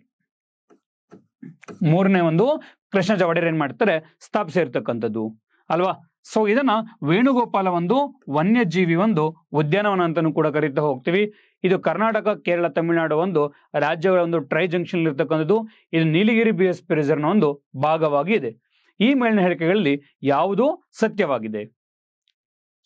ಏನ್ ಮಾಡ್ತಾರೆ ಸ್ಥಾಪಿಸಿರ್ತಕ್ಕಂಥದ್ದು ಅಲ್ವಾ. ಸೊ ಇದನ್ನ ವೇಣುಗೋಪಾಲ ಒಂದು ವನ್ಯಜೀವಿ ಒಂದು ಉದ್ಯಾನವನ ಅಂತಾನೂ ಕೂಡ ಕರೀತಾ ಹೋಗ್ತೀವಿ. ಇದು ಕರ್ನಾಟಕ, ಕೇರಳ, ತಮಿಳುನಾಡು ಒಂದು ರಾಜ್ಯಗಳ ಒಂದು ಟ್ರೈ ಜಂಕ್ಷನ್ ಇರ್ತಕ್ಕಂಥದ್ದು. ಇದು ನೀಲಗಿರಿ ಬಯೋಸ್ಫಿಯರ್ ರಿಸರ್ವ್ನ ಒಂದು ಭಾಗವಾಗಿ ಇದೆ. ಈ ಮೇಲಿನ ಹೇಳಿಕೆಗಳಲ್ಲಿ ಯಾವುದು ಸತ್ಯವಾಗಿದೆ?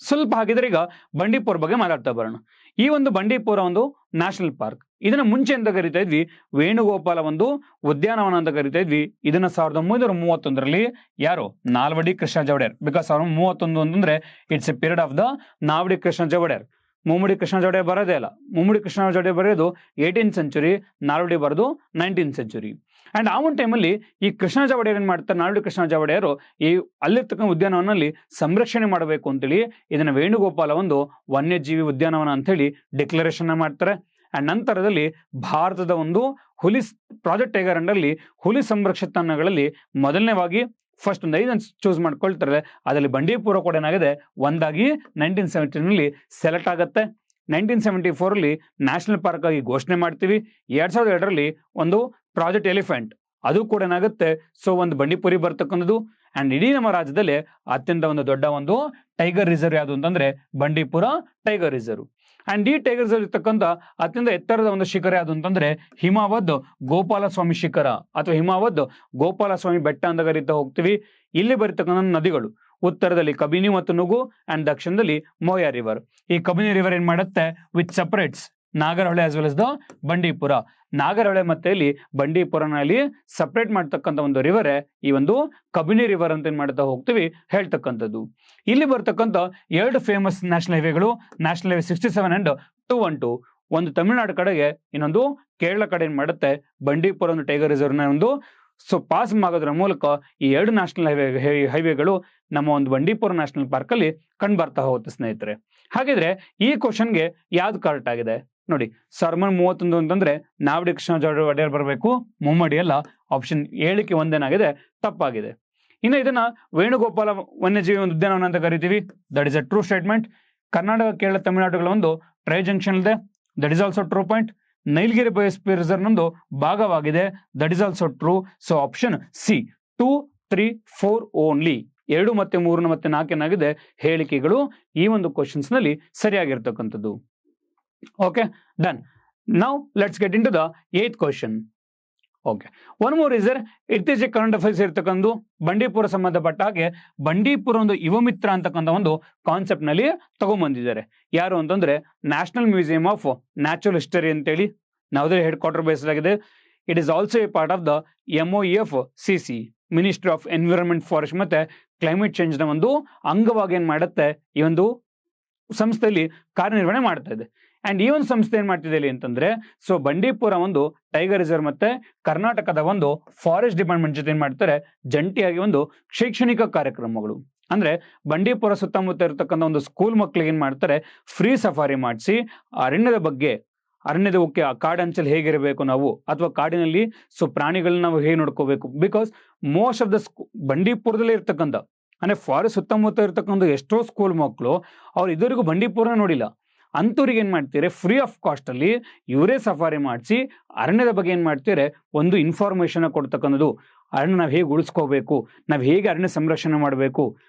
ಸ್ವಲ್ಪ ಹಾಗಿದ್ರೆ ಈಗ ಬಂಡೀಪುರ ಬಗ್ಗೆ ಮಾತಾಡ್ತಾ ಬರೋಣ. ಈ ಒಂದು ಬಂಡೀಪುರ ಒಂದು ನ್ಯಾಷನಲ್ ಪಾರ್ಕ್. ಇದನ್ನ ಮುಂಚೆ ಅಂತ ಕರಿತಾ ಇದ್ವಿ ವೇಣುಗೋಪಾಲ ಒಂದು ಉದ್ಯಾನವನ ಅಂತ ಕರಿತಾ ಇದ್ವಿ. ಇದನ್ನ 1931ರಲ್ಲಿ ಯಾರು ನಾಲ್ವಡಿ ಕೃಷ್ಣರಾಜ ಒಡೆಯರ್, ಬಿಕಾಸ್ 1931 ಅಂತಂದ್ರೆ it's a period of the Nalvadi Krishnaraja Wodeyar. Mummadi Krishnaraja Wodeyar ಬರೋದೇ ಅಲ್ಲ. ಮುಮ್ಮಡಿ ಕೃಷ್ಣರಾಜ ಒಡೆಯರ್ ಬರೆಯೋದು 18th ಸೆಂಚುರಿ, ನಾಲ್ವಡಿ ಬರೋದು 19th ಸೆಂಚುರಿ. ಅಂಡ್ ಆ ಒಂದು ಟೈಮಲ್ಲಿ ಈ ಕೃಷ್ಣರಾಜ ಒಡೆಯರ್ ಏನ್ ಮಾಡ್ತಾರೆ, ನಾಲ್ವಡಿ ಕೃಷ್ಣರಾಜ ಒಡೆಯರು ಈ ಅಲ್ಲಿರ್ತಕ್ಕಂಥ ಉದ್ಯಾನವನದಲ್ಲಿ ಸಂರಕ್ಷಣೆ ಮಾಡಬೇಕು ಅಂತೇಳಿ ಇದನ್ನ ವೇಣುಗೋಪಾಲ ಒಂದು ವನ್ಯಜೀವಿ ಉದ್ಯಾನವನ ಅಂತ ಹೇಳಿ ಡಿಕ್ಲರೇಷನ್ ಮಾಡ್ತಾರೆ. ಅಂಡ್ ನಂತರದಲ್ಲಿ ಭಾರತದ ಒಂದು ಹುಲಿ ಪ್ರಾಜೆಕ್ಟ್ ಟೈಗರ್ ಅಂಡರ್ಲಿ ಹುಲಿ ಸಂರಕ್ಷಿತ ತಾಣಗಳಲ್ಲಿ ಮೊದಲನೇವಾಗಿ ಫಸ್ಟ್ ಒಂದು 5 ಚೂಸ್ ಮಾಡ್ಕೊಳ್ತಾರೆ. ಅದರಲ್ಲಿ ಬಂಡೀಪುರ ಕೂಡ ಏನಾಗಿದೆ ಒಂದಾಗಿ 1970ನಲ್ಲಿ ಸೆಲೆಕ್ಟ್ ಆಗುತ್ತೆ. 1974ರಲ್ಲಿ ನ್ಯಾಷನಲ್ ಪಾರ್ಕ್ ಆಗಿ ಘೋಷಣೆ ಮಾಡ್ತೀವಿ. 2002ರಲ್ಲಿ ಒಂದು ಪ್ರಾಜೆಕ್ಟ್ ಎಲಿಫೆಂಟ್ ಅದು ಕೂಡ ಏನಾಗುತ್ತೆ ಸೊ ಒಂದು ಬಂಡೀಪುರಿ ಬರ್ತಕ್ಕಂಥದ್ದು. ಅಂಡ್ ಇಡೀ ನಮ್ಮ ರಾಜ್ಯದಲ್ಲಿ ಅತ್ಯಂತ ಒಂದು ದೊಡ್ಡ ಒಂದು ಟೈಗರ್ ರಿಸರ್ವ್ ಯಾವುದು ಅಂತಂದ್ರೆ ಬಂಡೀಪುರ ಟೈಗರ್ ರಿಸರ್ವ್. ಅಂಡ್ ಈ ಟೈಗರ್ ರಿಸರ್ವ್ ಇರ್ತಕ್ಕಂಥ ಅತ್ಯಂತ ಎತ್ತರದ ಒಂದು ಶಿಖರ ಯಾವುದು ಅಂತಂದ್ರೆ ಹಿಮಾವದ್ ಗೋಪಾಲಸ್ವಾಮಿ ಶಿಖರ ಅಥವಾ ಹಿಮಾವದ್ ಗೋಪಾಲಸ್ವಾಮಿ ಬೆಟ್ಟ ಅಂತ ಕರೀತಾ ಹೋಗ್ತೀವಿ. ಇಲ್ಲಿ ಬರ್ತಕ್ಕಂಥ ನದಿಗಳು ಉತ್ತರದಲ್ಲಿ ಕಬಿನಿ ಮತ್ತು ನುಗು ಅಂಡ್ ದಕ್ಷಿಣದಲ್ಲಿ ಮೋಯಾ ರಿವರ್. ಈ ಕಬಿನಿ ರಿವರ್ ಏನ್ ಮಾಡುತ್ತೆ which separates Nagarahole as well as the Bandipur. Nagarahole ಮತ್ತೆ ಇಲ್ಲಿ ಬಂಡೀಪುರನಲ್ಲಿ ಸಪರೇಟ್ ಮಾಡ್ತಕ್ಕಂಥ ಒಂದು ರಿವರೇ ಈ ಒಂದು ಕಬಿನಿ ರಿವರ್ ಅಂತ ಏನ್ ಮಾಡ್ತಾ ಹೋಗ್ತೀವಿ ಹೇಳ್ತಕ್ಕಂಥದ್ದು. ಇಲ್ಲಿ ಬರ್ತಕ್ಕಂಥ 2 ಫೇಮಸ್ ನ್ಯಾಷನಲ್ ಹೈವೇಗಳು, ನ್ಯಾಷನಲ್ ಹೈವೇ 67 ಅಂಡ್ 212. ಒಂದು ತಮಿಳುನಾಡು ಕಡೆಗೆ, ಇನ್ನೊಂದು ಕೇರಳ ಕಡೆ ಏನ್ ಮಾಡುತ್ತೆ ಬಂಡೀಪುರ ಒಂದು ಟೈಗರ್ ರಿಸರ್ವ್ನ ಒಂದು ಸೊ ಪಾಸ್ ಆಗೋದ್ರ ಮೂಲಕ ಈ 2 ನ್ಯಾಷನಲ್ ಹೈವೇಗಳು ನಮ್ಮ ಒಂದು ಬಂಡೀಪುರ ನ್ಯಾಷನಲ್ ಪಾರ್ಕ್ ಅಲ್ಲಿ ಕಂಡು ಬರ್ತಾ ಹೋಗುತ್ತೆ ಸ್ನೇಹಿತರೆ. ಹಾಗಿದ್ರೆ ಈ ಕ್ವಶನ್ಗೆ ಯಾವ್ದು ಕರೆಕ್ಟ್ ಆಗಿದೆ ನೋಡಿ. 1931 ಅಂತಂದ್ರೆ ನಾಲ್ವಡಿ ಕೃಷ್ಣರಾಜ ಒಡೆಯರ್ ಬರಬೇಕು, ಮುಮ್ಮಡಿ ಅಲ್ಲ. ಆಪ್ಷನ್ 7ಕ್ಕೆ ಒಂದೇನಾಗಿದೆ ತಪ್ಪಾಗಿದೆ. ಇನ್ನು ಇದನ್ನ ವೇಣುಗೋಪಾಲ ವನ್ಯಜೀವಿ ಒಂದು ಉದ್ಯಾನವನ ಅಂತ ಕರಿತೀವಿ. That is a true statement. Karnataka, Kerala, ತಮಿಳುನಾಡುಗಳ ಒಂದು ಟ್ರೈ ಜಂಕ್ಷನ್ ಇದೆ. That is also true point. Nilgiri biosphere reserve ನೊಂದು ಭಾಗವಾಗಿದೆ. That is also true. So option C 2, 3, 4 only 2 ಮತ್ತೆ 3 ಮತ್ತೆ 4 ಏನಾಗಿದೆ ಹೇಳಿಕೆಗಳು ಈ ಒಂದು ಕ್ವಶನ್ಸ್ ನಲ್ಲಿ ಸರಿಯಾಗಿರ್ತಕ್ಕಂಥದ್ದು. Okay done. Now let's get in to the 8th question. Okay, one more is there. ಇತ್ತೀಚೆಗೆ ಕರೆಂಟ್ ಅಫೇರ್ಸ್ ಇರ್ತಕ್ಕಂಥ ಬಂಡೀಪುರ ಸಂಬಂಧಪಟ್ಟ ಹಾಗೆ ಬಂಡೀಪುರ ಒಂದು ಯುವ ಮಿತ್ರ ಅಂತಕ್ಕಂಥ ಒಂದು ಕಾನ್ಸೆಪ್ಟ್ ನಲ್ಲಿ ತಗೊಂಡ್ಬಂದಿದ್ದಾರೆ. ಯಾರು ಅಂತಂದ್ರೆ national museum of natural history ಅಂತೇಳಿ ನವದೆಹಲಿ ಹೆಡ್ ಕ್ವಾರ್ಟರ್ ಬೇಸ್ಡ್ ಆಗಿದೆ. It is also a part of the MOEF CC ministry of environment, forest ಮತ್ತೆ ಕ್ಲೈಮೇಟ್ ಚೇಂಜ್ ನ ಒಂದು ಅಂಗವಾಗಿ ಏನ್ ಮಾಡುತ್ತೆ ಈ ಒಂದು ಸಂಸ್ಥೆಯಲ್ಲಿ ಕಾರ್ಯನಿರ್ವಹಣೆ ಮಾಡ್ತಾ ಇದೆ. ಅಂಡ್ ಈ ಒಂದು ಸಂಸ್ಥೆ ಏನ್ ಮಾಡ್ತಿದೆ ಇಲ್ಲಿ ಅಂತಂದ್ರೆ, ಸೊ ಬಂಡೀಪುರ ಒಂದು ಟೈಗರ್ ರಿಸರ್ವ್ ಮತ್ತೆ ಕರ್ನಾಟಕದ ಒಂದು ಫಾರೆಸ್ಟ್ ಡಿಪಾರ್ಟ್ಮೆಂಟ್ ಜೊತೆ ಏನ್ ಮಾಡ್ತಾರೆ, ಜಂಟಿಯಾಗಿ ಒಂದು ಶೈಕ್ಷಣಿಕ ಕಾರ್ಯಕ್ರಮಗಳು ಅಂದ್ರೆ ಬಂಡೀಪುರ ಸುತ್ತಮುತ್ತ ಇರತಕ್ಕಂಥ ಒಂದು ಸ್ಕೂಲ್ ಮಕ್ಕಳಿಗೆ ಏನ್ ಮಾಡ್ತಾರೆ, ಫ್ರೀ ಸಫಾರಿ ಮಾಡಿಸಿ ಅರಣ್ಯದ ಬಗ್ಗೆ, ಅರಣ್ಯದ ಓಕೆ ಕಾಡಂಚಲ್ಲಿ ಹೇಗಿರಬೇಕು ನಾವು, ಅಥವಾ ಕಾಡಿನಲ್ಲಿ ಸೊ ಪ್ರಾಣಿಗಳನ್ನ ನಾವು ಹೇಗೆ ನೋಡ್ಕೋಬೇಕು. ಬಿಕಾಸ್ ಮೋಸ್ಟ್ ಆಫ್ ದ ಬಂಡೀಪುರದಲ್ಲೇ ಇರ್ತಕ್ಕಂಥ ಅಂದ್ರೆ ಫಾರೆಸ್ಟ್ ಸುತ್ತಮುತ್ತ ಇರ್ತಕ್ಕಂಥ ಎಷ್ಟೋ ಸ್ಕೂಲ್ ಮಕ್ಕಳು ಅವ್ರು ಇದುವರೆಗೂ ಬಂಡೀಪುರ ನೋಡಿಲ್ಲ. ಅಂಥವ್ರಿಗೆ ಏನ್ ಮಾಡ್ತೀರಿ, ಫ್ರೀ ಆಫ್ ಕಾಸ್ಟ್ ಅಲ್ಲಿ ಇವರೇ ಸಫಾರಿ ಮಾಡಿಸಿ ಅರಣ್ಯದ ಬಗ್ಗೆ ಏನ್ ಮಾಡ್ತೀರಿ, ಒಂದು ಇನ್ಫಾರ್ಮೇಶನ್ ಕೊಡ್ತಕ್ಕಂಥದ್ದು. ಅರಣ್ಯ ನಾವು ಹೇಗೆ ಉಳಿಸ್ಕೋಬೇಕು, ನಾವು ಹೇಗೆ ಅರಣ್ಯ ಸಂರಕ್ಷಣೆ ಮಾಡಬೇಕು,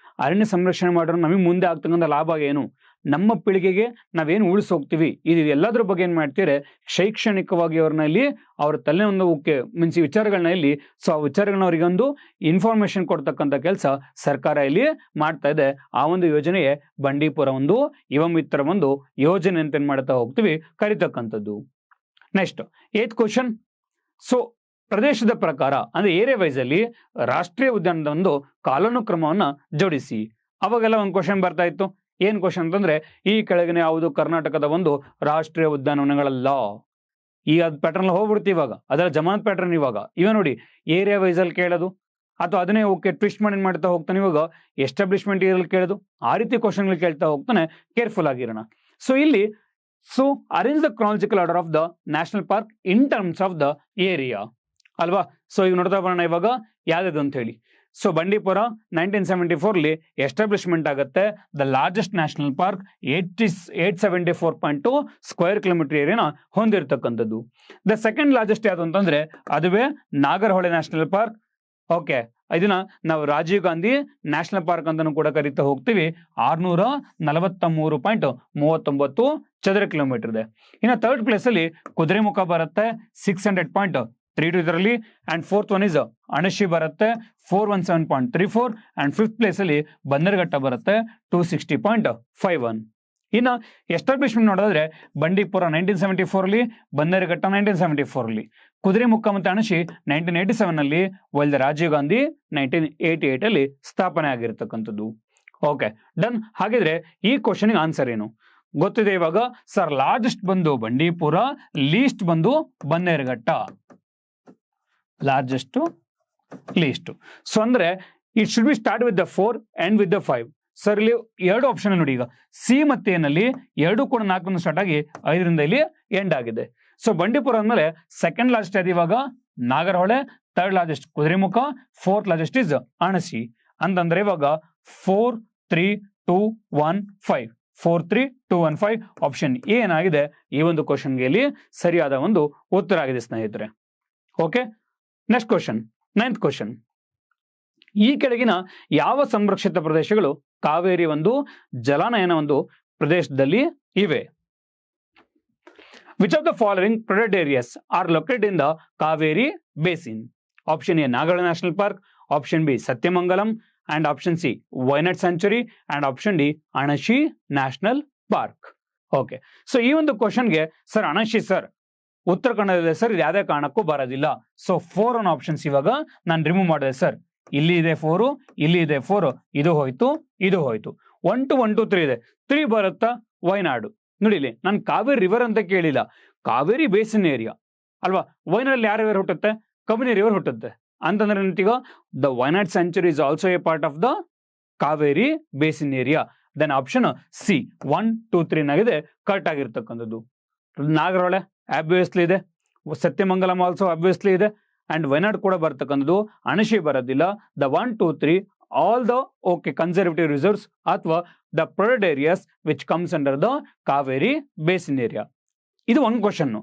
ಅರಣ್ಯ ಸಂರಕ್ಷಣೆ ಮಾಡೋರು ನಮಗೆ ಮುಂದೆ ಆಗ್ತಕ್ಕಂಥ ಲಾಭ ಏನು, ನಮ್ಮ ಪೀಳಿಗೆಗೆ ನಾವೇನು ಉಳಿಸೋಗ್ತೀವಿ, ಇದು ಎಲ್ಲದ್ರ ಬಗ್ಗೆ ಏನ್ ಮಾಡ್ತೀರಿ, ಶೈಕ್ಷಣಿಕವಾಗಿ ಅವ್ರನ್ನ ಇಲ್ಲಿ ಅವ್ರ ತಲೆ ಒಂದು ಮೀನ್ಸ್ ವಿಚಾರಗಳನ್ನ ಇಲ್ಲಿ ಸೊ ಆ ವಿಚಾರಗಳನ್ನ ಅವರಿಗೊಂದು ಇನ್ಫಾರ್ಮೇಶನ್ ಕೊಡ್ತಕ್ಕಂಥ ಕೆಲಸ ಸರ್ಕಾರ ಇಲ್ಲಿ ಮಾಡ್ತಾ ಇದೆ. ಆ ಒಂದು ಯೋಜನೆಯೇ ಬಂಡೀಪುರ ಒಂದು ಯುವ ಮಿತ್ರ ಒಂದು ಯೋಜನೆ ಅಂತ ಏನ್ ಮಾಡ್ತಾ ಹೋಗ್ತೀವಿ ಕರಿತಕ್ಕಂಥದ್ದು. Next 8th question. ಸೊ ಪ್ರದೇಶದ ಪ್ರಕಾರ ಅಂದ್ರೆ ಏರಿಯಾ ವೈಸ್ ಅಲ್ಲಿ ರಾಷ್ಟ್ರೀಯ ಉದ್ಯಾನದ ಒಂದು ಕಾಲಾನುಕ್ರಮವನ್ನ ಜೋಡಿಸಿ. ಅವಾಗೆಲ್ಲ ಒಂದು ಕ್ವಶನ್ ಬರ್ತಾ ಇತ್ತು. ಏನ್ ಕ್ವಶನ್ ಅಂತಂದ್ರೆ, ಈ ಕೆಳಗಿನ ಯಾವುದು ಕರ್ನಾಟಕದ ಒಂದು ರಾಷ್ಟ್ರೀಯ ಉದ್ಯಾನವನಗಳಲ್ಲ. ಈ ಅದ್ ಪ್ಯಾಟರ್ನ್ ಹೋಗ್ಬಿಡ್ತೀವಿ ಇವಾಗ, ಅದರ ಜಮಾನತ್ ಪ್ಯಾಟರ್ನ್ ಇವಾಗ ನೋಡಿ ಏರಿಯಾ ವೈಸ್ ಅಲ್ಲಿ ಕೇಳೋದು, ಅಥವಾ ಅದನ್ನೇ ಟ್ವಿಸ್ಟ್ ಮಾಡಿ ಮಾಡ್ತಾ ಹೋಗ್ತಾನೆ. ಇವಾಗ ಎಸ್ಟಾಬ್ಲಿಷ್ಮೆಂಟ್ ಇರಲ್ಲಿ ಕೇಳೋದು, ಆ ರೀತಿ ಕ್ವಶನ್ಗಳು ಕೇಳ್ತಾ ಹೋಗ್ತಾನೆ. ಕೇರ್ಫುಲ್ ಆಗಿರೋಣ. ಸೊ ಇಲ್ಲಿ so arrange the chronological order of the national park in terms of the area ಅಲ್ವಾ. ಸೊ ಈಗ ನೋಡ್ತಾ ಬರೋಣ ಇವಾಗ ಯಾವ್ದು ಅಂತ ಹೇಳಿ. ಸೊ ಬಂಡೀಪುರ 1974 ಎಸ್ಟಾಬ್ಲಿಷ್ಮೆಂಟ್ ಆಗುತ್ತೆ. The largest national park 874.2 square kilometre ಏರಿಯಾನ ಹೊಂದಿರತಕ್ಕಂಥದ್ದು. ದ ಸೆಕೆಂಡ್ ಲಾರ್ಜೆಸ್ಟ್ ಯಾವುದು ಅಂತಂದ್ರೆ ಅದುವೇ ನಾಗರಹೊಳೆ ನ್ಯಾಷನಲ್ ಪಾರ್ಕ್. ಓಕೆ, ಇದನ್ನ ನಾವು ರಾಜೀವ್ ಗಾಂಧಿ ನ್ಯಾಷನಲ್ ಪಾರ್ಕ್ ಅಂತಾನು ಕೂಡ ಕರಿತಾ ಹೋಗ್ತೀವಿ. 643.39 ಚದರ ಕಿಲೋಮೀಟರ್ ಇದೆ. ಇನ್ನು ಥರ್ಡ್ ಪ್ಲೇಸ್ ಅಲ್ಲಿ ಕುದುರೆಮುಖ ಬರುತ್ತೆ 600.32 ಇದರಲ್ಲಿ. And fourth one is Anshi ಬರುತ್ತೆ 417.34. ಅಂಡ್ ಫಿಫ್ತ್ ಪ್ಲೇಸ್ ಅಲ್ಲಿ ಬನ್ನರ್ಘಟ್ಟ ಬರುತ್ತೆ 260.51. ಇನ್ನು ಎಸ್ಟಾಬ್ಲಿಷ್ಮೆಂಟ್ ನೋಡೋದಾದ್ರೆ ಬಂಡೀಪುರ 1974, ಬನ್ನರ್ಘಟ್ಟ 1974, ಕುದುರೆಮುಖ ಮತ್ತು ಅಣಶಿ 1987, ವೈಲ್ ರಾಜೀವ್ ಗಾಂಧಿ 1988 ಸ್ಥಾಪನೆ ಆಗಿರ್ತಕ್ಕಂಥದ್ದು. Okay done. ಹಾಗಿದ್ರೆ ಈ ಕ್ವಶನ್ಗೆ ಆನ್ಸರ್ ಏನು ಗೊತ್ತಿದೆ ಇವಾಗ. ಸರ್ ಲಾರ್ಜೆಸ್ಟ್ ಬಂದು ಬಂಡೀಪುರ, ಲೀಸ್ಟ್ ಬಂದು ಬನ್ನೇರುಘಟ್ಟ. Largest, least. ಸೊ ಅಂದ್ರೆ it should be start with the 4 and with the 5. Sir ಇಲ್ಲಿ ಎರಡು ಆಪ್ಷನ್ ನೋಡಿ. ಈಗ ಸಿ ಮತ್ತೆ ಏನಲ್ಲಿ ಎರಡು ಕೂಡ 4 ಸ್ಟಾರ್ಟ್ ಆಗಿ 5ರಿಂದ ಇಲ್ಲಿ ಎಂಡ್ ಆಗಿದೆ. ಸೊ ಬಂಡೀಪುರ ಅಂದ್ಮೇಲೆ ಸೆಕೆಂಡ್ ಲಾರ್ಜೆಸ್ಟ್ ಅದು ಇವಾಗ Nagarahole, third largest Kudremukh, fourth largest is Anshi. ಅಂತಂದ್ರೆ ಇವಾಗ 4, 3, 2, 1, 5. 4, 3, 2, 1, 5 ಆಪ್ಷನ್ ಎ ಏನಾಗಿದೆ ಈ ಒಂದು ಕ್ವಶನ್ಗೆ ಇಲ್ಲಿ ಸರಿಯಾದ ಒಂದು ಉತ್ತರ ಆಗಿದೆ ಸ್ನೇಹಿತರೆ. Okay, next question 9th question. ಈ ಕೆಳಗಿನ ಯಾವ ಸಂರಕ್ಷಿತ ಪ್ರದೇಶಗಳು ಕಾವೇರಿ ಒಂದು ಜಲಾನಯನ ಒಂದು ಪ್ರದೇಶದಲ್ಲಿ ಇವೆ? Which of the following protected areas are located in the Kaveri basin? Option A Nagarahole national park, option B Sathyamangalam, and option C Wayanad sanctuary, and option D Anshi national park. Okay, so ಈ ಒಂದು ಕ್ವಶನ್ಗೆ ಸರ್ ಅಣಶಿ ಸರ್ ಉತ್ತರ ಕನ್ನಡದಲ್ಲಿ ಸರ್ ಇದು ಯಾವುದೇ ಕಾರಣಕ್ಕೂ ಬರೋದಿಲ್ಲ. So 4 ಅನ್ನೋ ಆಪ್ಷನ್ಸ್ ಇವಾಗ ನಾನು ರಿಮೂವ್ ಮಾಡಿದೆ ಸರ್. ಇಲ್ಲಿ ಇದೆ 4, ಇಲ್ಲಿ ಇದೆ 4, ಇದು ಹೋಯ್ತು, ಇದು ಹೋಯ್ತು. 1, 2, 1, 2, 3 ಇದೆ. 3 ಬರುತ್ತಾ ವೈನಾಡು. ನೋಡಿ ಇಲ್ಲಿ ನಾನು ಕಾವೇರಿ ರಿವರ್ ಅಂತ ಕೇಳಿಲ್ಲ, ಕಾವೇರಿ ಬೇಸಿನ್ ಏರಿಯಾ ಅಲ್ವಾ. ವೈನಾಡಲ್ಲಿ ಯಾವ ರಿವರ್ ಹುಟ್ಟುತ್ತೆ? ಕಬಿನಿ ರಿವರ್ ಹುಟ್ಟುತ್ತೆ. ಅಂತಂದ್ರೆ ಈಗ the Wayanad sanctuary is also a part of the Kaveri basin area. Then option C 1, 2, 3 ನಾಗಿದೆ ಕರೆಕ್ಟ್ ಆಗಿರ್ತಕ್ಕಂಥದ್ದು. ನಾಗರಹೊಳೆ ಆಬ್ವಿಯಸ್ಲಿ ಇದೆ, ಸತ್ಯಮಂಗಲಂ ಆಲ್ಸೋ ಆಬ್ವಿಯಸ್ಲಿ ಇದೆ, ಅಂಡ್ ವೈನಾಡ್ ಕೂಡ ಬರ್ತಕ್ಕಂಥದ್ದು. ಅಣಶಿ ಬರೋದಿಲ್ಲ. The 1, 2, 3 all the conservative reserves ಅಥವಾ the protected areas which comes under the Kaveri basin area. ಇದು ಒಂದು ಕ್ವಶನ್.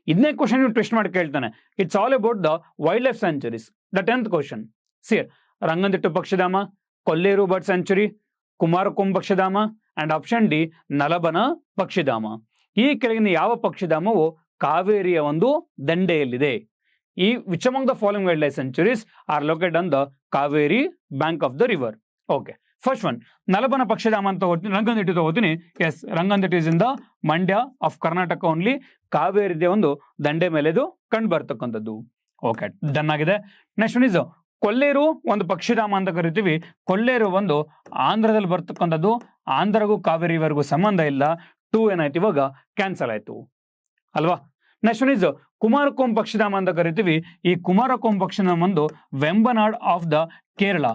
ಇದನ್ನೇ ಕ್ವಶನ್ ನೀವು ಟ್ವಿಸ್ಟ್ ಮಾಡಿ ಕೇಳ್ತಾನೆ. It's all about the wild life sanctuaries. The 10th question. ಸಿಯರ್ ರಂಗನತಿಟ್ಟು ಪಕ್ಷಿಧಾಮ, ಕೊಲ್ಲೇರು ಬರ್ಡ್ ಸ್ಯಾಂಚುರಿ, ಕುಮಾರಕೋಮ್ ಪಕ್ಷಿಧಾಮ, ಅಂಡ್ ಆಪ್ಷನ್ ಡಿ ನಲಬನ ಪಕ್ಷಿಧಾಮ. ಈ ಕೆಳಗಿನ ಯಾವ ಪಕ್ಷಿಧಾಮವು ಕಾವೇರಿಯ ಒಂದು ದಂಡೆಯಲ್ಲಿದೆ? ಈ which among the following wild life sanctuaries are located on the Kaveri bank of the river? Okay, first one Nalabana ಪಕ್ಷಿಧಾಮ ಅಂತ ತಗೋತೀನಿ, ರಂಗನತಿಟ್ಟು ತಗೋತೀನಿ. Yes, Ranganathittu is in the Mandya of Karnataka only. ಕಾವೇರಿದೆ ಒಂದು ದಂಡೆ ಮೇಲೆ ಇದು ಕಂಡು ಬರ್ತಕ್ಕಂಥದ್ದು. ಓಕೆ, ಡನ್ ಆಗಿದೆ. ನೆಕ್ಸ್ಟ್ ಒನ್ ಇಸ್ ಕೊಲ್ಲೇರು ಒಂದು ಪಕ್ಷಿಧಾಮ ಅಂತ ಕರಿತೀವಿ. ಕೊಲ್ಲೇರು ಒಂದು ಆಂಧ್ರದಲ್ಲಿ ಬರ್ತಕ್ಕಂಥದ್ದು. ಆಂಧ್ರಗೂ ಕಾವೇರಿವರೆಗೂ ಸಂಬಂಧ ಇಲ್ಲ. 2 ಏನಾಯ್ತು ಇವಾಗ ಕ್ಯಾನ್ಸಲ್ ಆಯ್ತು ಅಲ್ವಾ. ನೆಕ್ಸ್ಟ್ ಒನ್ ಇಸ್ ಕುಮಾರಕೋಂ ಪಕ್ಷಿಧಾಮ ಅಂತ ಕರಿತೀವಿ. ಈ ಕುಮಾರಕೋಂ ಪಕ್ಷಿಧಾಮ ಒಂದು Vembanad of the Kerala.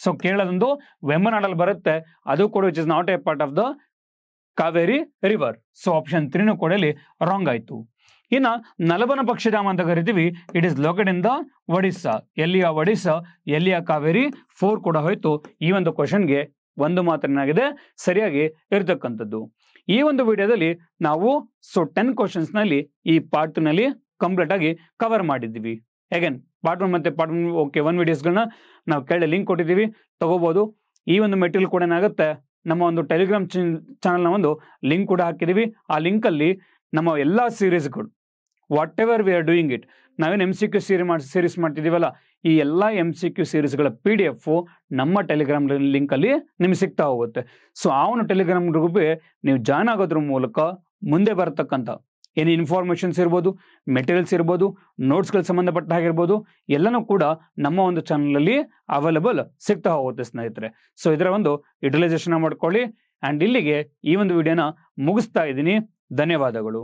So ಕೇರಳದೊಂದು ವೆಂಬನಾಡಲ್ಲಿ ಬರುತ್ತೆ. ಅದು ಕೂಡ which is not A part of the Kaveri river. So option 3 ಕೂಡ ಇಲ್ಲಿ ರಾಂಗ್ ಆಯ್ತು. ಇನ್ನ ನಲಬನ ಪಕ್ಷಿಧಾಮ ಅಂತ ಕರಿತೀವಿ. It is located in the Odisha. ಎಲ್ಲಿಯ ಒಡಿಸ್ಸಾ, ಎಲ್ಲಿಯ ಕಾವೇರಿ. 4 ಕೂಡ ಹೋಯ್ತು. ಈ ಒಂದು ಕ್ವಶನ್ಗೆ ಒಂದು ಮಾತ್ರನಾಗಿದೆ ಸರಿಯಾಗಿ ಇರತಕ್ಕಂಥದ್ದು. ಈ ಒಂದು ವಿಡಿಯೋದಲ್ಲಿ ನಾವು 10 ಕ್ವಶನ್ಸ್ ನಲ್ಲಿ ಈ ಪಾರ್ಟ್ ನಲ್ಲಿ ಕಂಪ್ಲೀಟ್ ಆಗಿ ಕವರ್ ಮಾಡಿದ್ದೀವಿ. ಅಗೇನ್ ಪಾರ್ಟ್ 1 ಮತ್ತೆ ಪಾರ್ಟ್ 1 ವಿಡಿಯೋಸ್ಗಳನ್ನ ನಾವು ಕೆಳಗೆ ಲಿಂಕ್ ಕೊಟ್ಟಿದ್ದೀವಿ, ತಗೋಬಹುದು. ಈ ಒಂದು ಮೆಟೀರಿಯಲ್ ಕೂಡ ಏನಾಗುತ್ತೆ, ನಮ್ಮ ಒಂದು ಟೆಲಿಗ್ರಾಮ್ ಚಾನಲ್ನ ಒಂದು ಲಿಂಕ್ ಕೂಡ ಹಾಕಿದ್ದೀವಿ. ಆ ಲಿಂಕಲ್ಲಿ ನಮ್ಮ ಎಲ್ಲ ಸೀರೀಸ್ಗಳು what ever we are doing it, ನಾವೇನು MCQ ಸೀರೀಸ್ ಮಾಡ್ತಿದ್ದೀವಲ್ಲ, ಈ ಎಲ್ಲ MCQ ಸೀರೀಸ್ಗಳ PDF ನಮ್ಮ ಟೆಲಿಗ್ರಾಮ್ ಲಿಂಕಲ್ಲಿ ನಿಮ್ಗೆ ಸಿಗ್ತಾ ಹೋಗುತ್ತೆ. ಸೊ ಆ ಒಂದು ಟೆಲಿಗ್ರಾಮ್ ಗ್ರೂಪ್ಗೆ ನೀವು ಜಾಯ್ನ್ ಆಗೋದ್ರ ಮೂಲಕ ಮುಂದೆ ಬರತಕ್ಕಂಥ ಏನು ಇನ್ಫಾರ್ಮೇಷನ್ಸ್ ಇರ್ಬೋದು, ಮೆಟೀರಿಯಲ್ಸ್ ಇರ್ಬೋದು, ನೋಟ್ಸ್ಗಳು ಸಂಬಂಧಪಟ್ಟ ಹಾಗಿರ್ಬೋದು, ಎಲ್ಲನೂ ಕೂಡ ನಮ್ಮ ಒಂದು ಚಾನಲಲ್ಲಿ ಅವೈಲಬಲ್ ಸಿಗ್ತಾ ಹೋಗುತ್ತೆ ಸ್ನೇಹಿತರೆ. ಸೊ ಇದರ ಒಂದು ಯುಟಿಲೈಸೇಷನ್ ಮಾಡ್ಕೊಳ್ಳಿ. ಆ್ಯಂಡ್ ಇಲ್ಲಿಗೆ ಈ ಒಂದು ವಿಡಿಯೋನ ಮುಗಿಸ್ತಾ ಇದ್ದೀನಿ. ಧನ್ಯವಾದಗಳು.